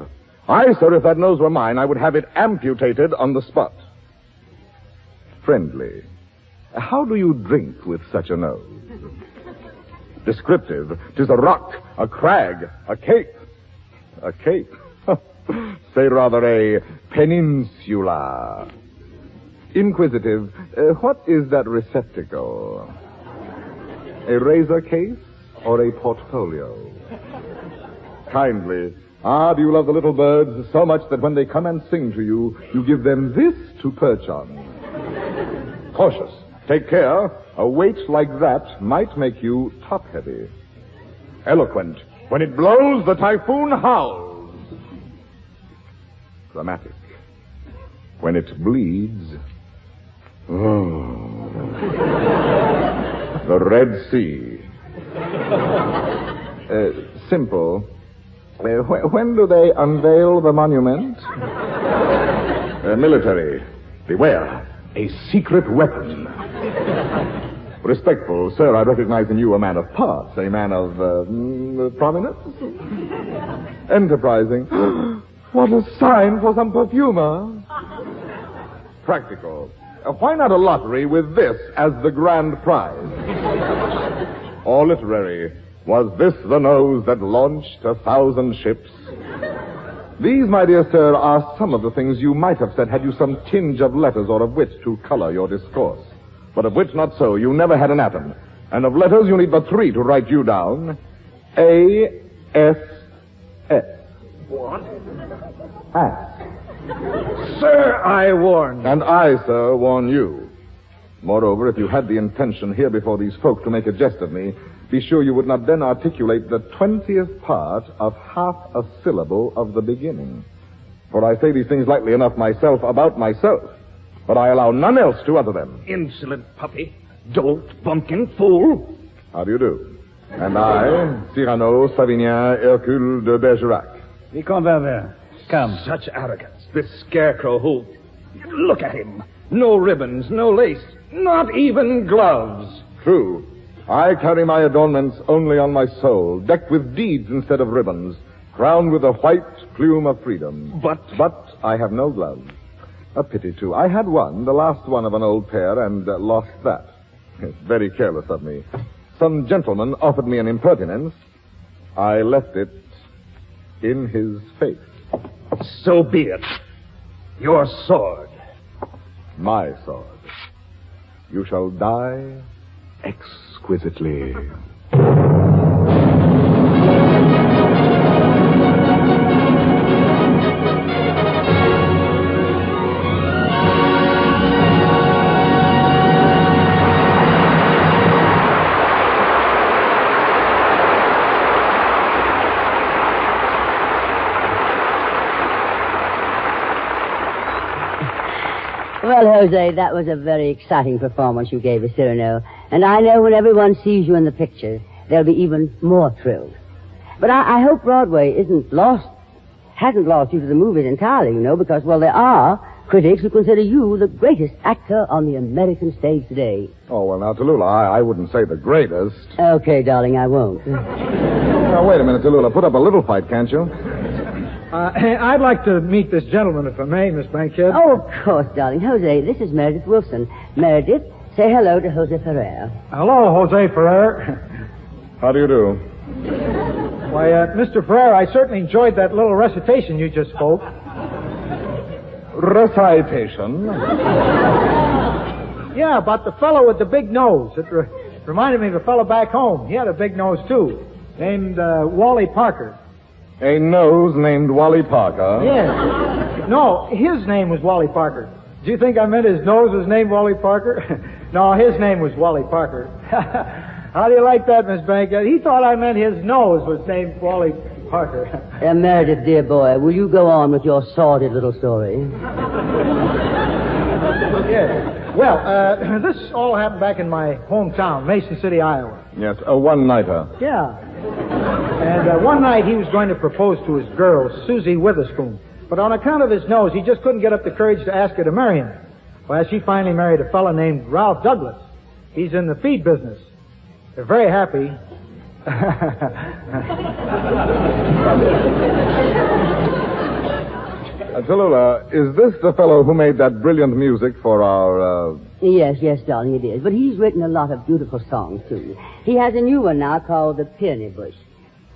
I, sir, if that nose were mine, I would have it amputated on the spot. Friendly. How do you drink with such a nose? Descriptive. 'Tis a rock, a crag, a cape. A cape? Say rather a peninsula. Inquisitive. What is that receptacle? A razor case or a portfolio? Kindly. Ah, do you love the little birds so much that when they come and sing to you, you give them this to perch on? Cautious. Take care. A weight like that might make you top-heavy. Eloquent. When it blows, the typhoon howls. Dramatic. When it bleeds... Oh. The Red Sea. Simple. When do they unveil the monument? Military. Beware. A secret weapon. Respectful, sir, I recognize in you a man of parts, a man of, prominence. Enterprising. What a sign for some perfumer. Practical. Why not a lottery with this as the grand prize? Or literary. Was this the nose that launched 1,000 ships? These, my dear sir, are some of the things you might have said had you some tinge of letters or of wit to color your discourse. But of wit not so. You never had an atom. And of letters you need but 3 to write you down. A-S-S. What? Ass. Sir, I warn you. And I, sir, warn you. Moreover, if you had the intention here before these folk to make a jest of me, be sure you would not then articulate the 20th part of half a syllable of the beginning. For I say these things lightly enough myself about myself, but I allow none else to utter them. Insolent puppy. Dolt, bumpkin, fool. How do you do? And I, Cyrano, Savinien, Hercule de Bergerac. Vicomte Ververt, come. Such arrogance. This scarecrow who... Look at him. No ribbons, no lace, not even gloves. True. I carry my adornments only on my soul, decked with deeds instead of ribbons, crowned with a white plume of freedom. But I have no gloves. A pity, too. I had one, the last one of an old pair, and lost that. It's very careless of me. Some gentleman offered me an impertinence. I left it in his face. So be it. Your sword. My sword. You shall die exquisitely. Well, Jose, that was a very exciting performance you gave us, Cyrano. And I know when everyone sees you in the picture, they'll be even more thrilled. But I hope Broadway hasn't lost you to the movies entirely, you know, because, well, there are critics who consider you the greatest actor on the American stage today. Oh, well, now, Tallulah, I wouldn't say the greatest. Okay, darling, I won't. Now, wait a minute, Tallulah. Put up a little fight, can't you? I'd like to meet this gentleman, if I may, Miss Bankhead. Oh, of course, darling. Jose, this is Meredith Wilson. Meredith, say hello to Jose Ferrer. Hello, Jose Ferrer. How do you do? Why, Mr. Ferrer, I certainly enjoyed that little recitation you just spoke. Recitation? Yeah, about the fellow with the big nose. It reminded me of a fellow back home. He had a big nose, too, named Wally Parker. A nose named Wally Parker? Yes. No, his name was Wally Parker. Do you think I meant his nose was named Wally Parker? No, his name was Wally Parker. How do you like that, Miss Bankhead? He thought I meant his nose was named Wally Parker. Meredith, dear boy, will you go on with your sordid little story? Yes. Well, this all happened back in my hometown, Mason City, Iowa. Yes, a one-nighter. Yeah. And one night he was going to propose to his girl, Susie Witherspoon. But on account of his nose, he just couldn't get up the courage to ask her to marry him. Well, she finally married a fellow named Ralph Douglas. He's in the feed business. They're very happy. Tallulah, is this the fellow who made that brilliant music for our, Yes, darling, it is. But he's written a lot of beautiful songs, too. He has a new one now called The Peony Bush.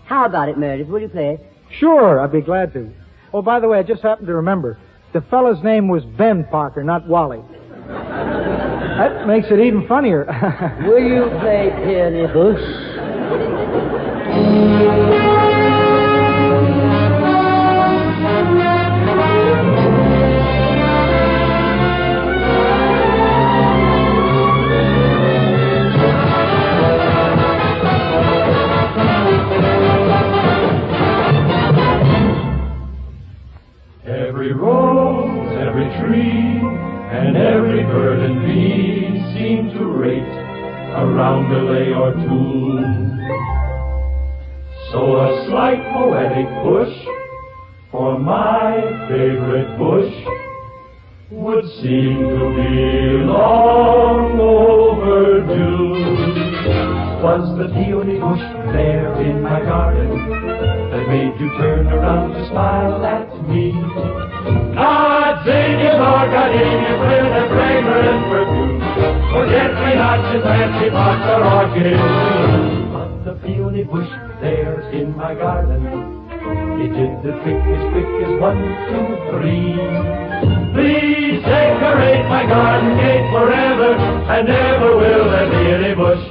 How about it, Meredith? Will you play it? Sure, I'd be glad to. Oh, by the way, I just happened to remember. The fellow's name was Ben Parker, not Wally. That makes it even funnier. Will you play Peony Bush? Every rose, every tree, and every bird and bee seem to rate a roundelay or two. So a slight poetic push for my favorite bush would seem to be long overdue. Was the peony bush there in my garden that made you turn around to smile at me? Gardenias, with a fragrant perfume, forget-me-nots and fancy pots are orchids. But the peony bush there in my garden, it did the trick as quick as 1, 2, 3. Please decorate my garden gate forever, and never will there be any bush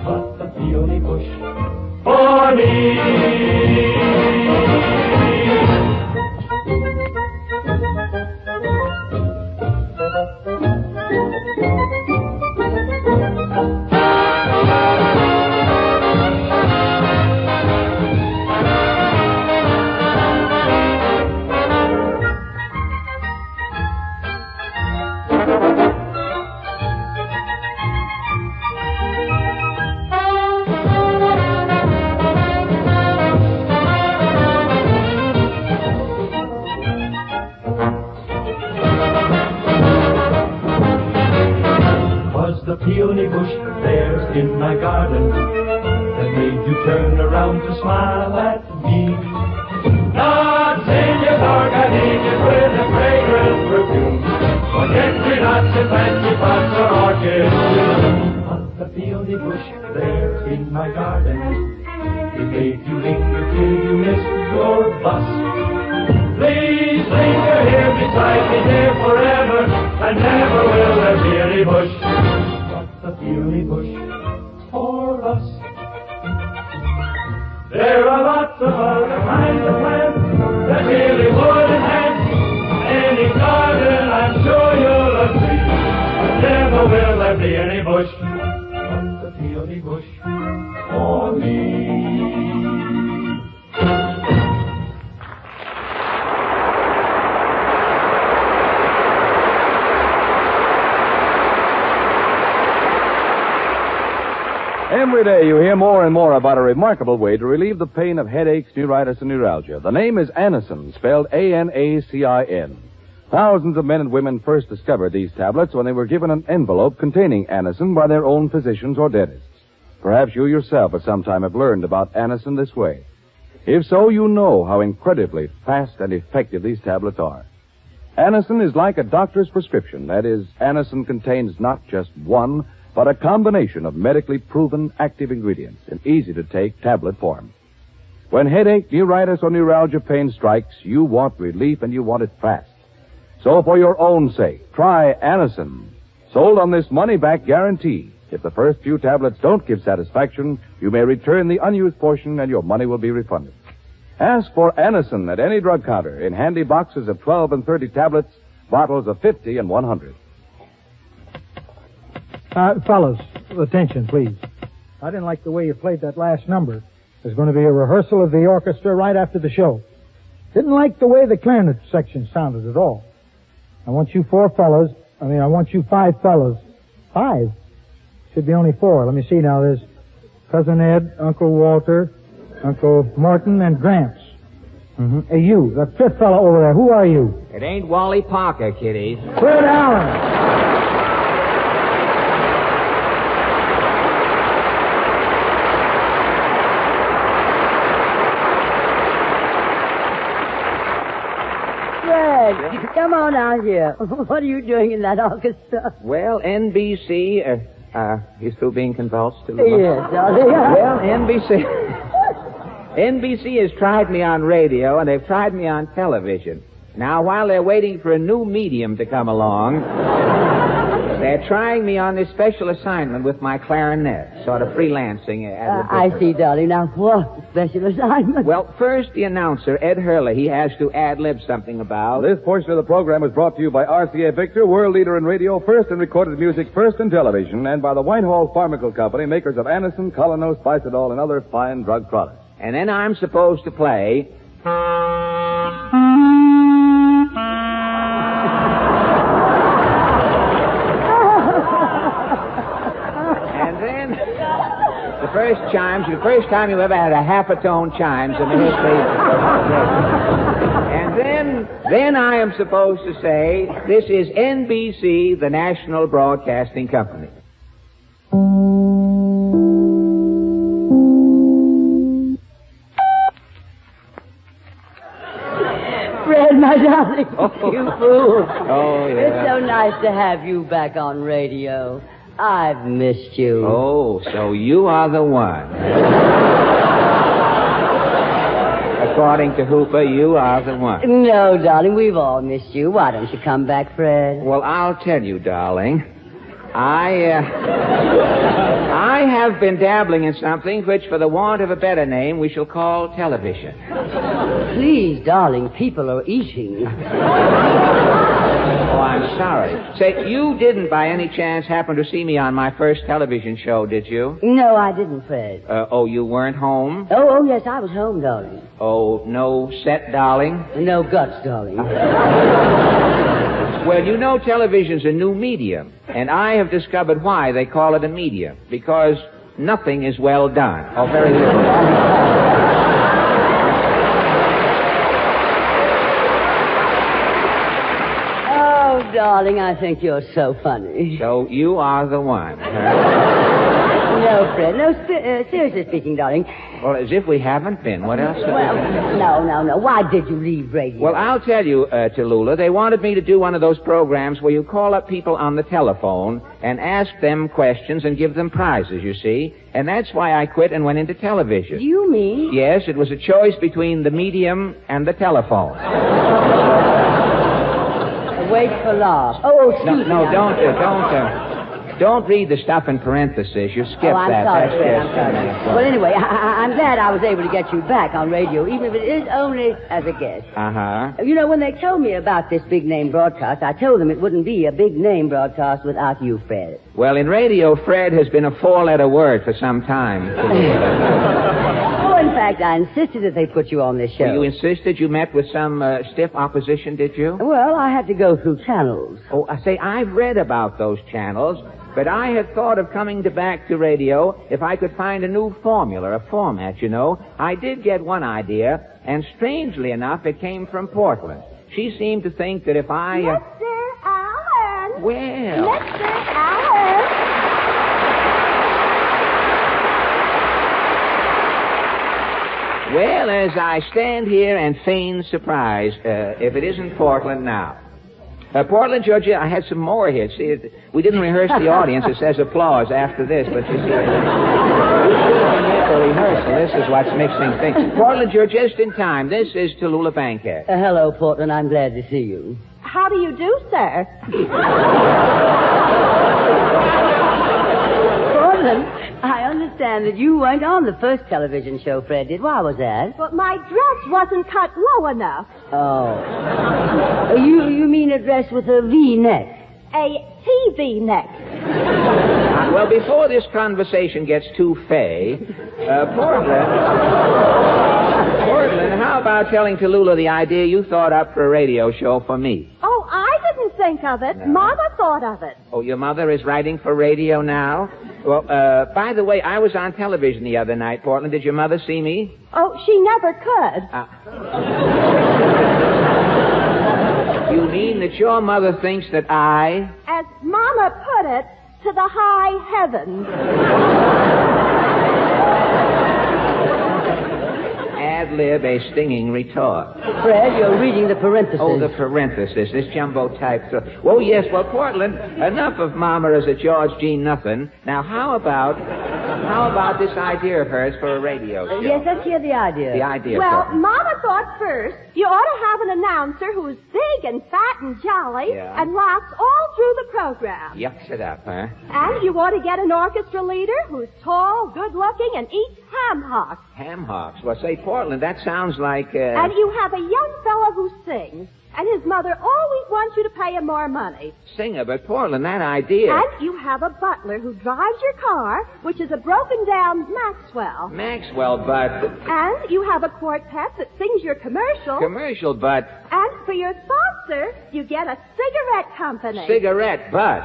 but the peony bush for me. around to smile at me. Nuts in your gardenias with a fragrant perfume. Forget-me-nots and fancy pots or orchids bloom. On the peony bush there in my garden, it made you linger till you missed your bus. Please linger here beside me, dear, forever, and never will there be any bush but the peony bush for us. There are lots of other kinds of plants that really would enhance any garden, I'm sure you'll agree. But never will there be any bush but the peony bush for me. Every day you hear more and more about a remarkable way to relieve the pain of headaches, neuritis, and neuralgia. The name is Anacin, spelled A-N-A-C-I-N. Thousands of men and women first discovered these tablets when they were given an envelope containing Anacin by their own physicians or dentists. Perhaps you yourself at some time have learned about Anacin this way. If so, you know how incredibly fast and effective these tablets are. Anacin is like a doctor's prescription. That is, Anacin contains not just one, but a combination of medically proven active ingredients in easy-to-take tablet form. When headache, neuritis, or neuralgia pain strikes, you want relief and you want it fast. So for your own sake, try Anacin. Sold on this money-back guarantee. If the first few tablets don't give satisfaction, you may return the unused portion and your money will be refunded. Ask for Anacin at any drug counter in handy boxes of 12 and 30 tablets, bottles of 50 and 100. Fellas, attention, please. I didn't like the way you played that last number. There's going to be a rehearsal of the orchestra right after the show. Didn't like the way the clarinet section sounded at all. I want you five fellas. Five? Should be only four. Let me see now. There's Cousin Ed, Uncle Walter, Uncle Morton, and Gramps. Mm-hmm. Hey, you, that fifth fellow over there, who are you? It ain't Wally Parker, kiddies. Fred Allen. Come on out here. What are you doing in that orchestra? Well, NBC, you still being convulsed? Yes, darling. Well, NBC has tried me on radio, and they've tried me on television. Now, while they're waiting for a new medium to come along, they're trying me on this special assignment with my clarinet, sort of freelancing. I see, darling. Now, what special assignment? Well, first, the announcer, Ed Hurley, he has to ad-lib something about... This portion of the program was brought to you by RCA Victor, world leader in radio, first in recorded music, first in television, and by the Whitehall Pharmaceutical Company, makers of Anacin, Colonel, Spicidol, and other fine drug products. And then I'm supposed to play... The first time you ever had a half-a-tone chimes in the history. And then I am supposed to say, this is NBC, the National Broadcasting Company. Fred, my darling. Oh. You fool. Oh, yeah. It's so nice to have you back on radio. I've missed you. Oh, so you are the one. According to Hooper, you are the one. No, darling, we've all missed you. Why don't you come back, Fred? Well, I'll tell you, darling. I have been dabbling in something which, for the want of a better name, we shall call television. Please, darling, people are eating. Oh, I'm sorry. Say, you didn't by any chance happen to see me on my first television show, did you? No, I didn't, Fred. You weren't home? Oh, yes, I was home, darling. Oh, no set, darling? No guts, darling. Well, you know television's a new medium, and I have discovered why they call it a medium. Because nothing is well done. Oh, very little. Darling, I think you're so funny. So you are the one. no, Fred. No, seriously speaking, darling. Well, as if we haven't been. What else? Well, no. Why did you leave radio? Well, I'll tell you, Tallulah, they wanted me to do one of those programs where you call up people on the telephone and ask them questions and give them prizes, you see. And that's why I quit and went into television. You mean? Yes, it was a choice between the medium and the telephone. Wait for laugh. Oh, excuse me. No, don't read the stuff in parentheses. You skip I'm that. Sorry, That's Fred, just I'm sorry. Well, anyway, I'm glad I was able to get you back on radio, even if it is only as a guest. Uh-huh. You know, when they told me about this big name broadcast, I told them it wouldn't be a big name broadcast without you, Fred. Well, in radio, Fred has been a four-letter word for some time. Oh, in fact, I insisted that they put you on this show. You insisted? You met with some stiff opposition, did you? Well, I had to go through channels. Oh, I say, I've read about those channels, but I had thought of coming back to radio if I could find a new formula, a format, you know. I did get one idea, and strangely enough, it came from Portland. She seemed to think that if I... Mr. Allen! Well... Mr. Allen! Well, as I stand here and feign surprise, if it isn't Portland now. Portland, Georgia, I had some more here. See, we didn't rehearse the audience. It says applause after this, but you see, the rehearsal. This is what's mixing things. Portland, you're just in time. This is Tallulah Bankhead. Hello, Portland. I'm glad to see you. How do you do, sir? Portland, I understand that you weren't on the first television show Fred did. Why was that? But my dress wasn't cut low enough. Oh. You mean a dress with a V-neck? A TV neck. Well, before this conversation gets too fey, Portland, how about telling Tallulah the idea you thought up for a radio show for me? Oh, I didn't think of it. No. Mama thought of it. Oh, your mother is writing for radio now? Well, by the way, I was on television the other night, Portland. Did your mother see me? Oh, she never could. You mean that your mother thinks that I... As Mama put it, to the high heavens. Ad-lib a stinging retort. Fred, you're reading the parentheses. Oh, the parentheses. This jumbo type. Oh, yes. Well, Portland, enough of Mama as a George G. Nothing. Now, how about this idea of hers for a radio show? Yes, let's hear the idea. The idea. Well, Portland. Mama thought first you ought to have an announcer who's big and fat and jolly and laughs all through the program. Yucks it up, huh? And you ought to get an orchestra leader who's tall, good-looking, and eats ham hocks. Ham hocks? Well, say, Portland, that sounds like... And you have a young fellow who sings. And his mother always wants you to pay him more money. Singer, but Portland, that idea... And you have a butler who drives your car, which is a broken-down Maxwell. Maxwell, but... And you have a quartet that sings your commercial. Commercial, but... And for your sponsor, you get a cigarette company. Cigarette, but...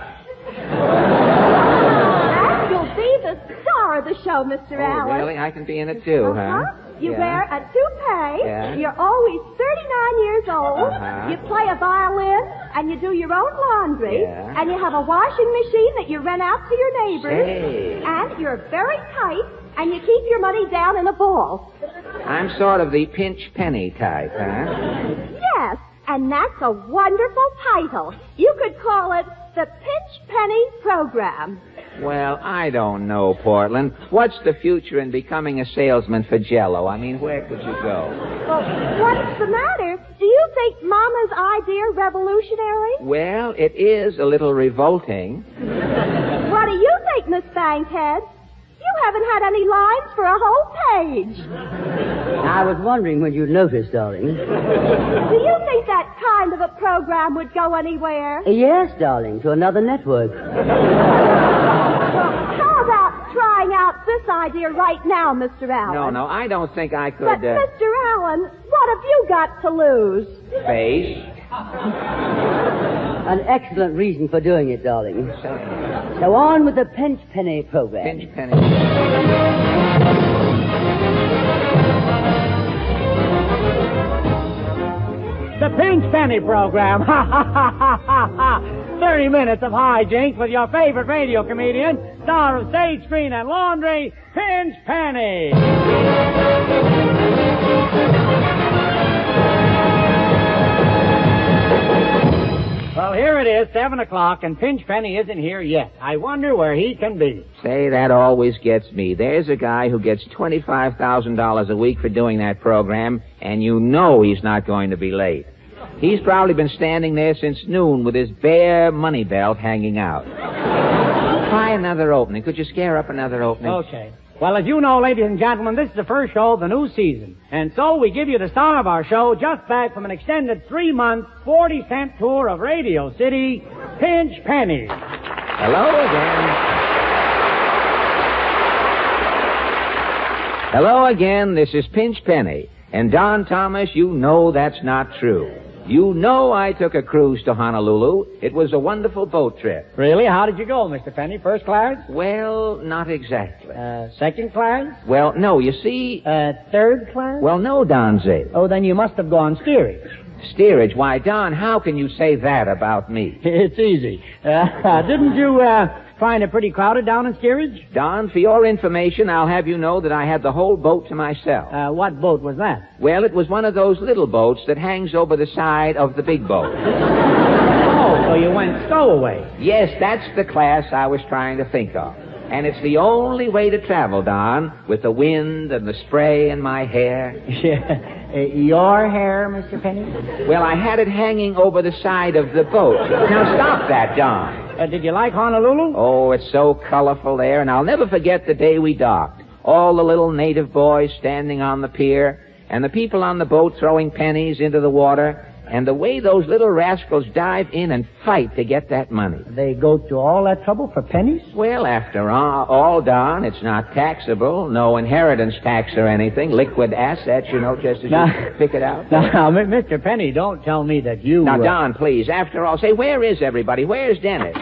And you'll be the star of the show, Mr. Allen. Really? I can be in it, too, huh? You wear a toupee. Yeah. You're always 39 years old. Uh-huh. You play a violin, and you do your own laundry. Yeah. And you have a washing machine that you rent out to your neighbors. Say. And you're very tight, and you keep your money down in a ball. I'm sort of the pinch penny type, huh? Yes, and that's a wonderful title. You could call it the Pinch Penny Program. Well, I don't know, Portland. What's the future in becoming a salesman for Jell-O? I mean, where could you go? Well, what's the matter? Do you think Mama's idea revolutionary? Well, it is a little revolting. What do you think, Miss Bankhead? You haven't had any lines for a whole page. I was wondering when you'd notice, darling. Do you think that kind of a program would go anywhere? Yes, darling, to another network. How about trying out this idea right now, Mr. Allen? No, I don't think I could... But, Mr. Allen, what have you got to lose? Face. An excellent reason for doing it, darling. So on with the Pinch Penny program. Pinch Penny. The Pinch Penny. Penny program. Ha, ha, ha, ha, ha, ha. 30 minutes of hijinks with your favorite radio comedian, star of stage, screen, and laundry, Pinch Penny. Well, here it is, 7 o'clock, and Pinch Penny isn't here yet. I wonder where he can be. Say, that always gets me. There's a guy who gets $25,000 a week for doing that program, and you know he's not going to be late. He's probably been standing there since noon with his bare money belt hanging out. Try another opening. Could you scare up another opening? Okay. Well, as you know, ladies and gentlemen, this is the first show of the new season. And so we give you the star of our show, just back from an extended 3-month, 40-cent tour of Radio City, Pinch Penny. Hello again. Hello again, this is Pinch Penny. And Don Thomas, you know that's not true. You know I took a cruise to Honolulu. It was a wonderful boat trip. Really? How did you go, Mr. Penny? First class? Well, not exactly. Second class? Well, no, you see... Third class? Well, no, Don Z. Oh, then you must have gone steerage. Steerage? Why, Don, how can you say that about me? It's easy. Didn't you find it pretty crowded down in steerage? Don, for your information, I'll have you know that I had the whole boat to myself. What boat was that? Well, it was one of those little boats that hangs over the side of the big boat. Oh, so you went stowaway. Yes, that's the class I was trying to think of. And it's the only way to travel, Don, with the wind and the spray in my hair. Your hair, Mr. Penny? Well, I had it hanging over the side of the boat. Now, stop that, Don. Did you like Honolulu? Oh, it's so colorful there, and I'll never forget the day we docked. All the little native boys standing on the pier, and the people on the boat throwing pennies into the water, and the way those little rascals dive in and fight to get that money. They go to all that trouble for pennies? Well, after all, Don, it's not taxable. No inheritance tax or anything. Liquid assets, you know, just as you pick it out. Now, Mr. Penny, don't tell me that you... Now, Don, please, after all, say, where is everybody? Where's Dennis?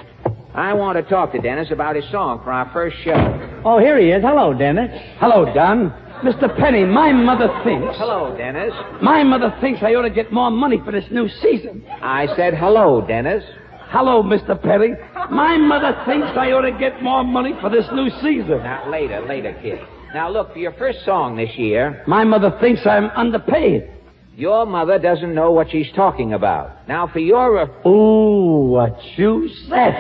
I want to talk to Dennis about his song for our first show. Oh, here he is. Hello, Dennis. Hello, Don. Mr. Penny, my mother thinks... Hello, Dennis. My mother thinks I ought to get more money for this new season. I said hello, Dennis. Hello, Mr. Penny. My mother thinks I ought to get more money for this new season. Now, later, kid. Now, look, for your first song this year... My mother thinks I'm underpaid. Your mother doesn't know what she's talking about. Now, for your... Ooh, what you said.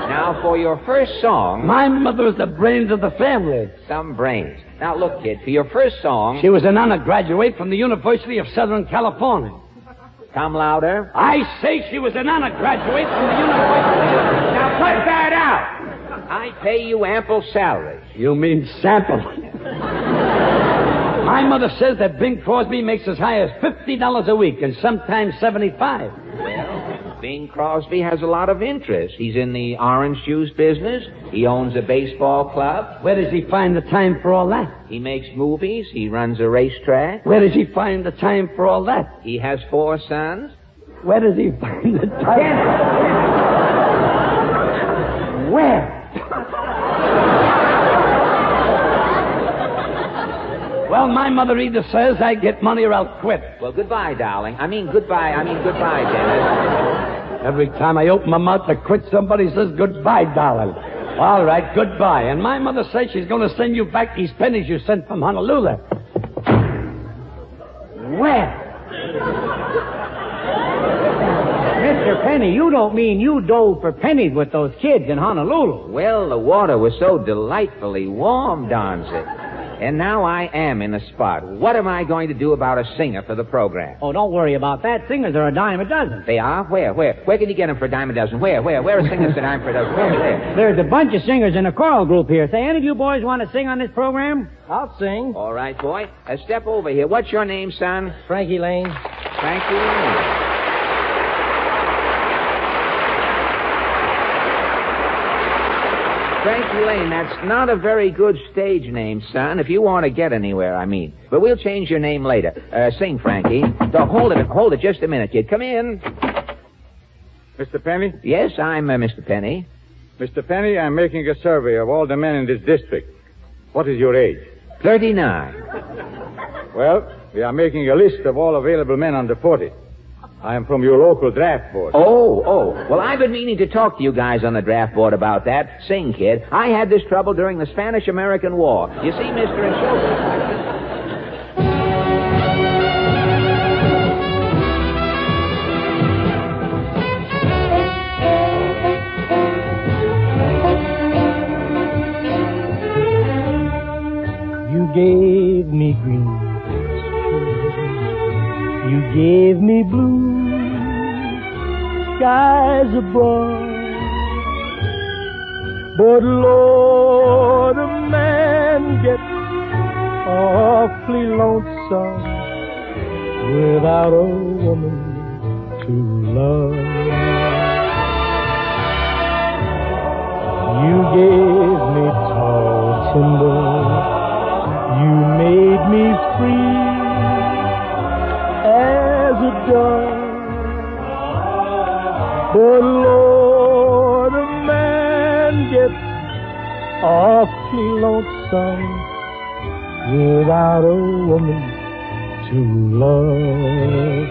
Now, for your first song... My mother is the brains of the family. Some brains. Now, look, kid, for your first song... She was an undergraduate from the University of Southern California. Come louder. I say she was an undergraduate from the University... Now, cut that out. I pay you ample salary. You mean sample. My mother says that Bing Crosby makes as high as $50 a week and sometimes $75. Well, Bing Crosby has a lot of interest. He's in the orange juice business. He owns a baseball club. Where does he find the time for all that? He makes movies. He runs a racetrack. Where does he find the time for all that? He has 4 sons. Where does he find the time? Where? Well, my mother either says I get money or I'll quit. Well, goodbye, darling. Goodbye, Dennis. Every time I open my mouth to quit, somebody says goodbye, darling. All right, goodbye. And my mother says she's going to send you back these pennies you sent from Honolulu. Where? Mr. Penny, you don't mean you dove for pennies with those kids in Honolulu. Well, the water was so delightfully warm, Donzie. And now I am in a spot. What am I going to do about a singer for the program? Oh, don't worry about that. Singers are a dime a dozen. They are? Where? Where can you get them for a dime a dozen? Where are singers a dime for a dozen? Where? There's a bunch of singers in a choral group here. Say, any of you boys want to sing on this program? I'll sing. All right, boy. Step over here. What's your name, son? Frankie Lane. Frankie Lane. Frankie Lane, that's not a very good stage name, son, if you want to get anywhere, I mean. But we'll change your name later. Sing, Frankie. Hold it just a minute, kid. Come in. Mr. Penny? Yes, I'm Mr. Penny. Mr. Penny, I'm making a survey of all the men in this district. What is your age? 39. Well, We are making a list of all available men under 40. I am from your local draft board. Oh. Well, I've been meaning to talk to you guys on the draft board about that. Sing, kid. I had this trouble during the Spanish-American War. You see, Mr. and Chauffeur. You gave me green pastures, you gave me blue skies above. But Lord, a man gets awfully lonesome without a woman to love. You gave me tall timber, you made me free as a dove. But Lord, a man gets awfully lonesome without a woman to love.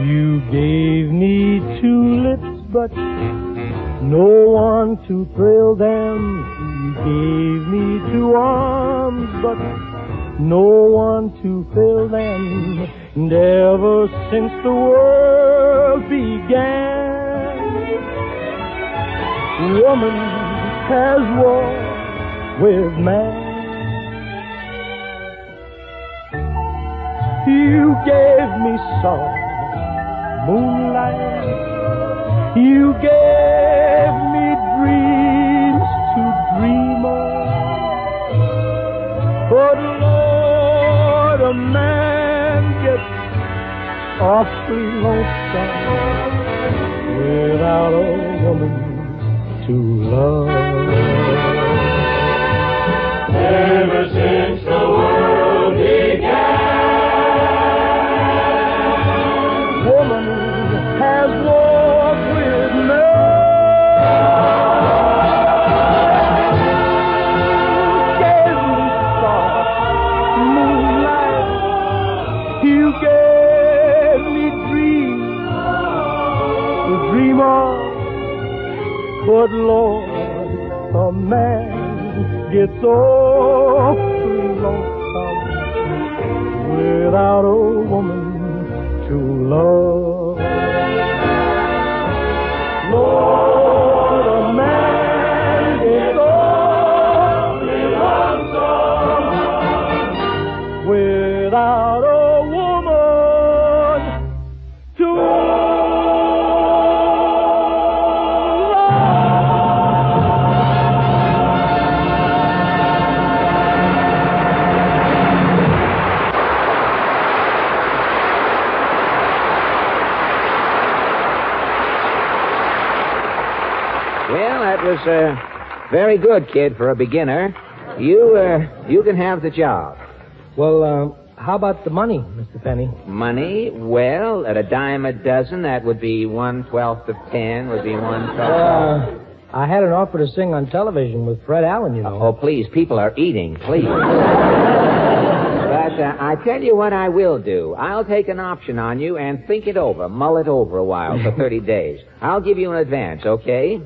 You gave me two lips, but no one to thrill them. You gave me two arms, but no one to fill them. And ever since the world began, woman has war with man. You gave me soft moonlight, you gave me dreams to dream of. But Lord, a man gets awfully lonesome without a woman to love. Ever since the world began, woman has walked with man. You gave me soft moonlight, you gave me dreams to dream of. But Lord, a man gets awfully lonesome without a woman to love. Lord, a man gets awfully lonesome without a woman to love. Well, that was very good, kid, for a beginner. You can have the job. Well, how about the money, Mr. Penny? Money? Well, at a dime a dozen, that would be 1/12 of 10, would be 1/12. I had an offer to sing on television with Fred Allen, you know. Oh, please, people are eating, please. But I tell you what I will do. I'll take an option on you and think it over, mull it over a while for 30 days. I'll give you an advance, okay?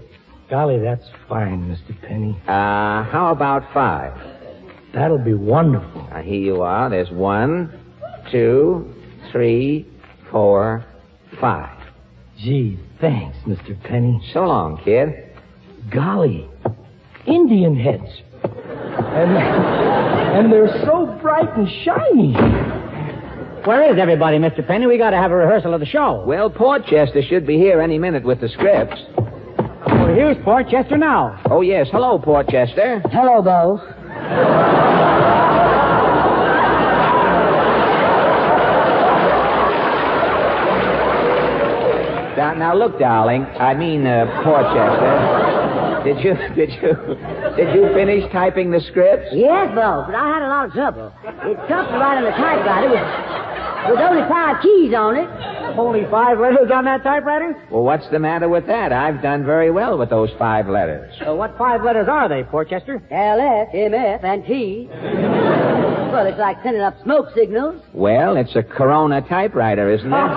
Golly, that's fine, Mr. Penny. How about 5? That'll be wonderful. Here you are. There's 1, 2, 3, 4, 5. Gee, thanks, Mr. Penny. So long, kid. Golly, Indian heads. And they're so bright and shiny. Where is everybody, Mr. Penny? We got to have a rehearsal of the show. Well, Portchester should be here any minute with the scripts. Well, here's Portchester now. Oh, yes. Hello, Portchester. Hello, Bo. Now, look, darling. I mean, Portchester. Did you finish typing the scripts? Yes, Bo, but I had a lot of trouble. It's tough to write on the typewriter with only 5 keys on it. Only 5 letters on that typewriter? Well, what's the matter with that? I've done very well with those 5 letters. What 5 letters are they, Portchester? L, S, M, F, and T. Well, it's like sending up smoke signals. Well, it's a Corona typewriter, isn't it?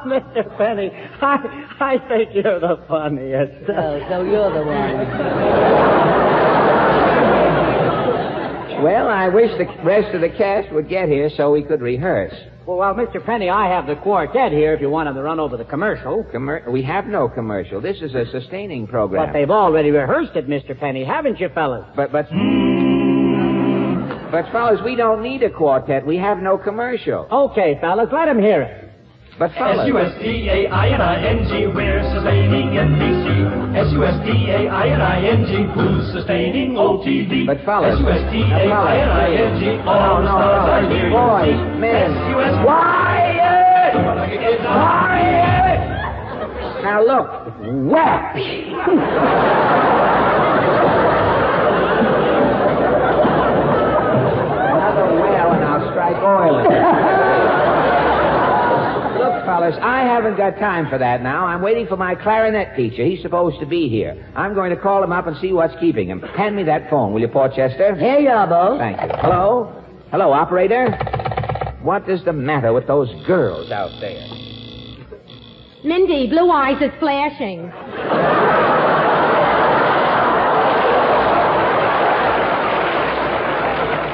Mr. Penny, I think you're the funniest. So you're the one. Well, I wish the rest of the cast would get here so we could rehearse. Well, Mr. Penny, I have the quartet here if you want them to run over the commercial. We have no commercial. This is a sustaining program. But they've already rehearsed it, Mr. Penny, haven't you, fellas? But, fellas, we don't need a quartet. We have no commercial. Okay, fellas, let them hear it. But, fellas... S-U-S-T-A-I-N-I-N-G, we're sustaining NBC. S-U-S-T-A-I-N-I-N-G, who's sustaining OTV. But, fellas... S-U-S-T-A-I-N-I-N-G, all the stars are here. Boys, men... Quiet! Quiet! Now, look. Whap! Another whale and I'll strike oil in it. Look, fellas, I haven't got time for that now. I'm waiting for my clarinet teacher. He's supposed to be here. I'm going to call him up and see what's keeping him. Hand me that phone, will you, Porchester? Here you are, Bo. Thank you. Hello? Hello, operator? What is the matter with those girls out there? Mindy, Blue Eyes is flashing.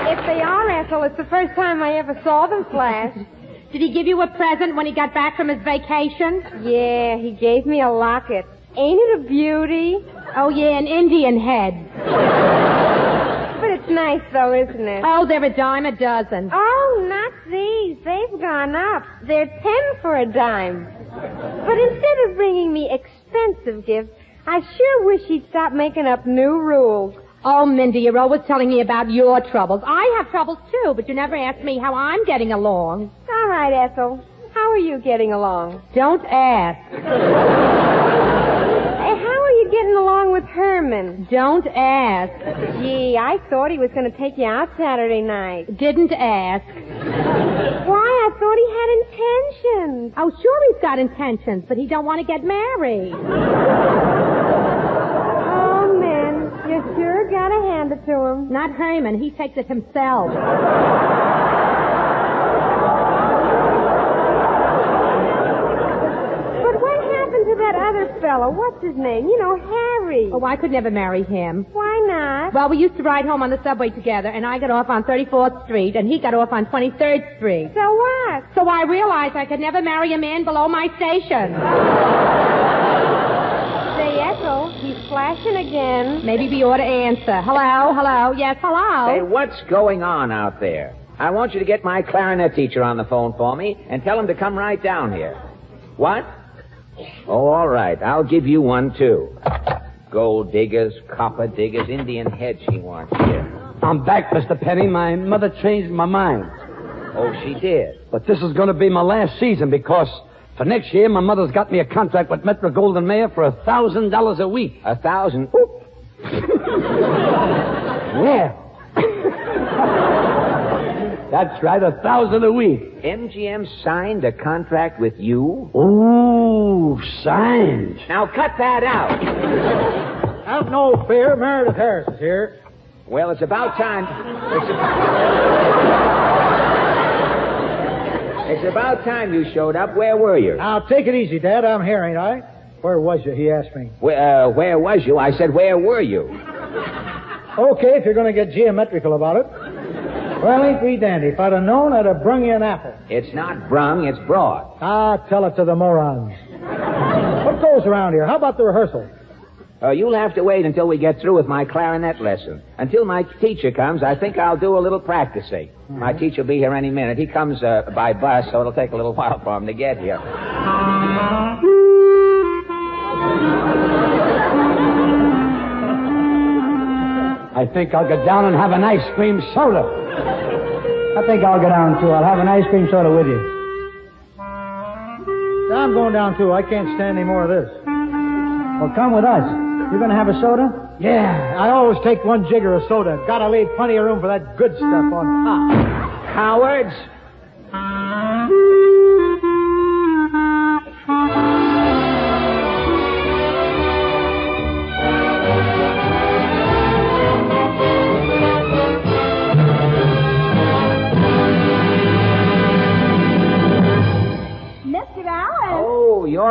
If they are, Ethel, it's the first time I ever saw them flash. Did he give you a present when he got back from his vacation? Yeah, he gave me a locket. Ain't it a beauty? Oh, yeah, an Indian head. But it's nice, though, isn't it? Oh, they're a dime a dozen. Oh, not these. They've gone up. They're 10 for a dime. But instead of bringing me expensive gifts, I sure wish he'd stop making up new rules. Oh, Mindy, you're always telling me about your troubles. I have troubles, too, but you never ask me how I'm getting along. All right, Ethel. How are you getting along? Don't ask. How are you getting along with Herman? Don't ask. Gee, I thought he was going to take you out Saturday night. Didn't ask. Why, I thought he had intentions. Oh, sure he's got intentions, but he don't want to get married. Oh, man, you sure got to hand it to him. Not Herman. He takes it himself. To that other fellow, what's his name? You know, Harry. Oh, I could never marry him. Why not? Well, we used to ride home on the subway together, and I got off on 34th Street, and he got off on 23rd Street. So what? So I realized I could never marry a man below my station. Say, Ethel, he's flashing again. Maybe we ought to answer. Hello, hello, yes, hello. Hey, what's going on out there? I want you to get my clarinet teacher on the phone for me and tell him to come right down here. What? Oh, all right. I'll give you one, too. Gold diggers, copper diggers, Indian head she wants here. I'm back, Mr. Penny. My mother changed my mind. Oh, she did? But this is going to be my last season because for next year, my mother's got me a contract with Metro Goldwyn Mayer for $1,000 a week. 1,000? Yeah. That's right, 1,000 a week. MGM signed a contract with you? Ooh, signed. Now cut that out. Have no fear, Meredith Harris is here. Well, it's about time. It's about time you showed up. Where were you? Now, take it easy, Dad. I'm here, ain't I? Where was you? He asked me. Where was you? I said, where were you? Okay, if you're going to get geometrical about it. Well, ain't we dandy? If I'd have known, I'd have brung you an apple. It's not brung, it's brought. Ah, tell it to the morons. What goes around here? How about the rehearsal? You'll have to wait until we get through with my clarinet lesson. Until my teacher comes, I think I'll do a little practicing. Mm-hmm. My teacher will be here any minute. He comes by bus, so it'll take a little while for him to get here. I think I'll go down and have an ice cream soda. I think I'll go down, too. I'll have an ice cream soda with you. I'm going down, too. I can't stand any more of this. Well, come with us. You're going to have a soda? Yeah. I always take one jigger of soda. Gotta leave plenty of room for that good stuff on top. Cowards.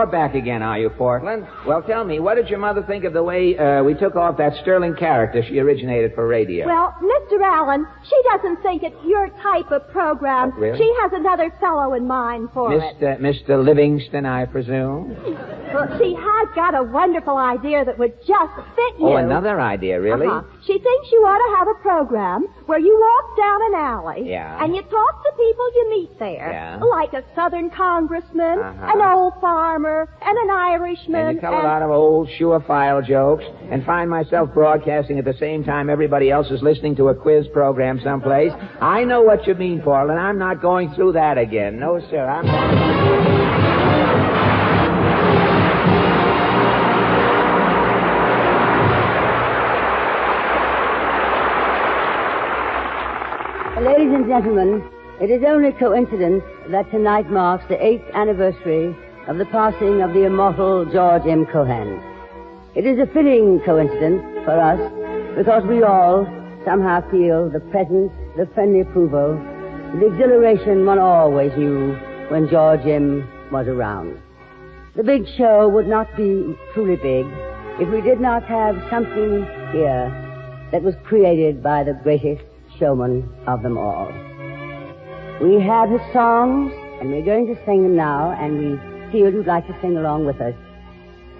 you're back again, are you, Portland? Well, tell me, what did your mother think of the way we took off that sterling character she originated for radio? Well, Mr. Allen, she doesn't think it's your type of program. Oh, really? She has another fellow in mind for it. Mr. Livingston, I presume? Well, she has got a wonderful idea that would just fit you. Oh, another idea, really? She thinks you ought to have a program where you walk down an alley and you talk to people you meet there, like a Southern congressman, an old farmer, and an Irishman. And you tell a lot of old surefire jokes and find myself broadcasting at the same time everybody else is listening to a quiz program someplace. I know what you mean, Portland. I'm not going through that again. No, sir, I'm not. Ladies and gentlemen, it is only coincidence that tonight marks the 8th anniversary of the passing of the immortal George M. Cohan. It is a fitting coincidence for us because we all somehow feel the presence, the friendly approval, the exhilaration one always knew when George M. was around. The big show would not be truly big if we did not have something here that was created by the greatest showman of them all. We have his songs, and we're going to sing them now, and we feel you'd like to sing along with us.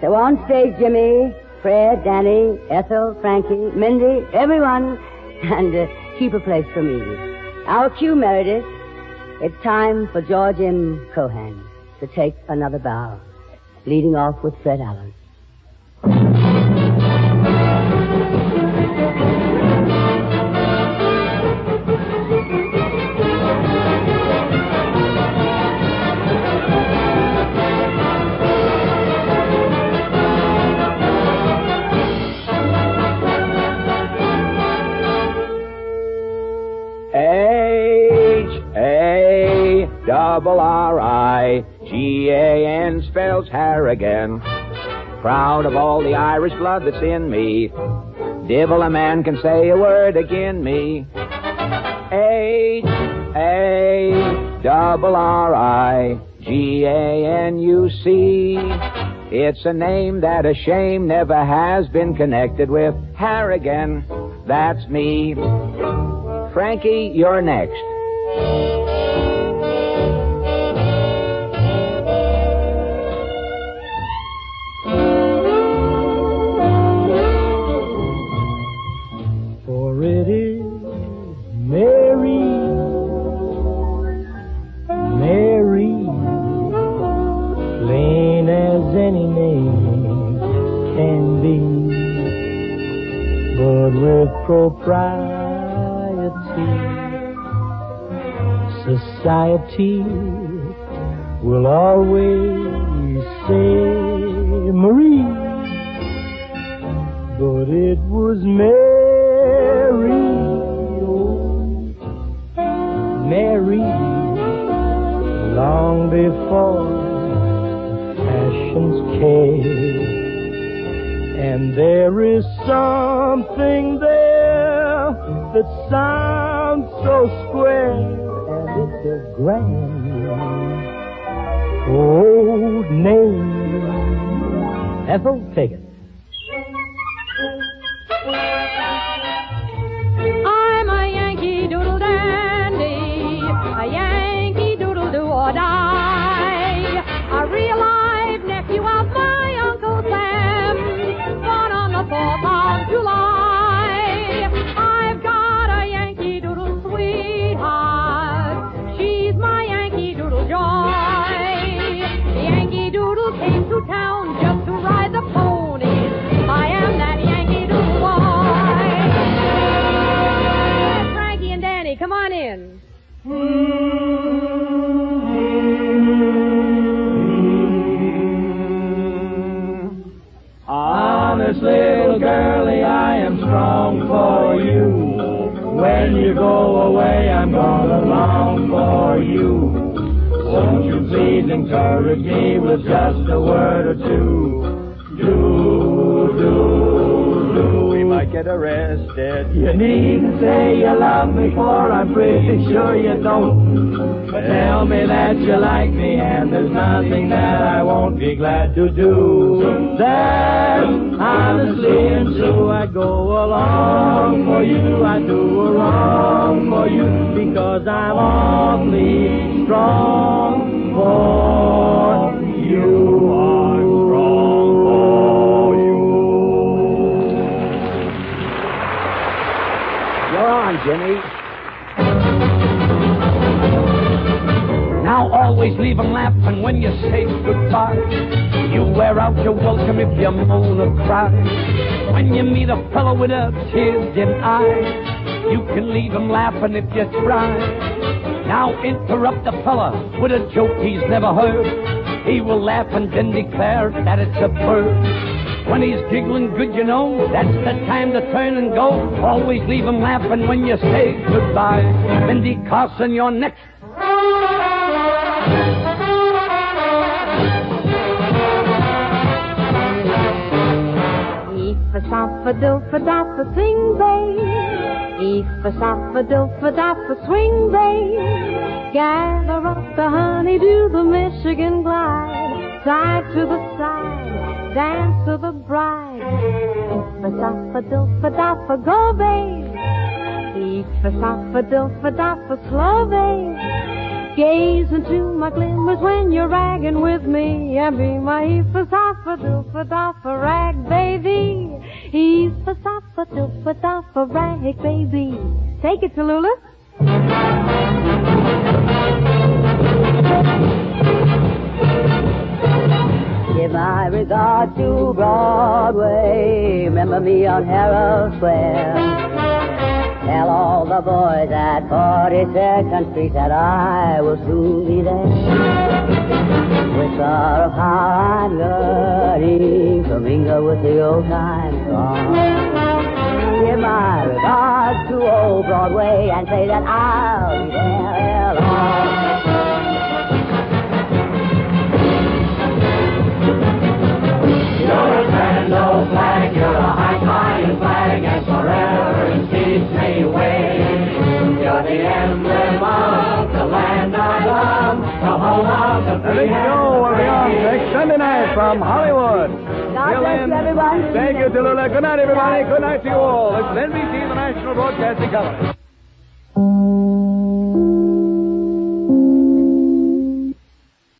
So on stage, Jimmy, Fred, Danny, Ethel, Frankie, Mindy, everyone, and keep a place for me. Our cue, Meredith. It's time for George M. Cohan to take another bow, leading off with Fred Allen. H-A-R-R-I-G-A-N spells Harrigan. Proud of all the Irish blood that's in me. Divil a man can say a word agin me. H-A-R-R-I-G-A-N, you see. It's a name that a shame never has been connected with Harrigan. That's me. Frankie, you're next. For it is Mary, Mary, plain as any name can be, but with propriety, society will always say Marie, but it was Mary, oh, Mary, long before fashions came. And there is something there that sounds so square, and it's a grand old name. Ethel, take it. I'm a Yankee Doodle dandy, a Yankee Doodle do or die, a real live nephew of my Uncle Sam, born on the 4th of July. I've got a Yankee Doodle sweetheart, she's my Yankee Doodle joy. The Yankee Doodle came to town just to ride the ponies. I am that Yankee Doodle boy. Frankie and Danny, come on in. Honest little girlie, I am strong for you. When you go away, I'm gonna long for you. Won't you please encourage me with just a word or two? Do. We might get arrested. You needn't say you love me, for I'm pretty sure you don't. But tell me that you like me, and there's nothing that I won't be glad to do. That honestly and true, I go along for you. I do wrong for you, because I'm awfully strong for you. I'm strong for you. You're on, Jimmy. Now always leave 'em laughing when you say goodbye. You wear out your welcome if you moan or cry. When you meet a fellow with a tear-dim eye, you can leave him laughing if you try. Now interrupt the fella with a joke he's never heard. He will laugh and then declare that it's absurd. When he's giggling good, you know, that's the time to turn and go. Always leave him laughing when you say goodbye. Mindy Carson, you're next. Eef-a-sop-a-dilf-a-dop-a, sing, babe. Eef-a-sop-a-dilf-a-dop-a, swing, babe. Gather up the honey, do the Michigan glide. Side to the side, dance to the bride. Eef-a-sop-a-dilf-a-dop-a, go, babe. Eef-a-sop-a-dilf-a-dop-a, slow, babe. Gaze into my glimmers when you're ragging with me, and be my eef-a-sop-a-dilf-a-dop-a rag baby. Eef-a-sop-a-dilf-a-dop-a rag baby. Take it, Tallulah. Give my regard to Broadway. Remember me on Herald Square. Tell all the boys at 42nd Street that I will soon be there. Whisper of how I'm learning to mingle with the old-time song. Give my regards to old Broadway and say that I'll be there long. You're a grand old flag, you're a high-flying flag, and forever it keeps me waiting. You're the emblem of the land I love, the home of the free. There you go, we'll be on next Sunday night from Hollywood. God bless you, everyone. Thank you, Tallulah. Good night, everybody. Good night to you all. This is NBC, the National Broadcasting Company.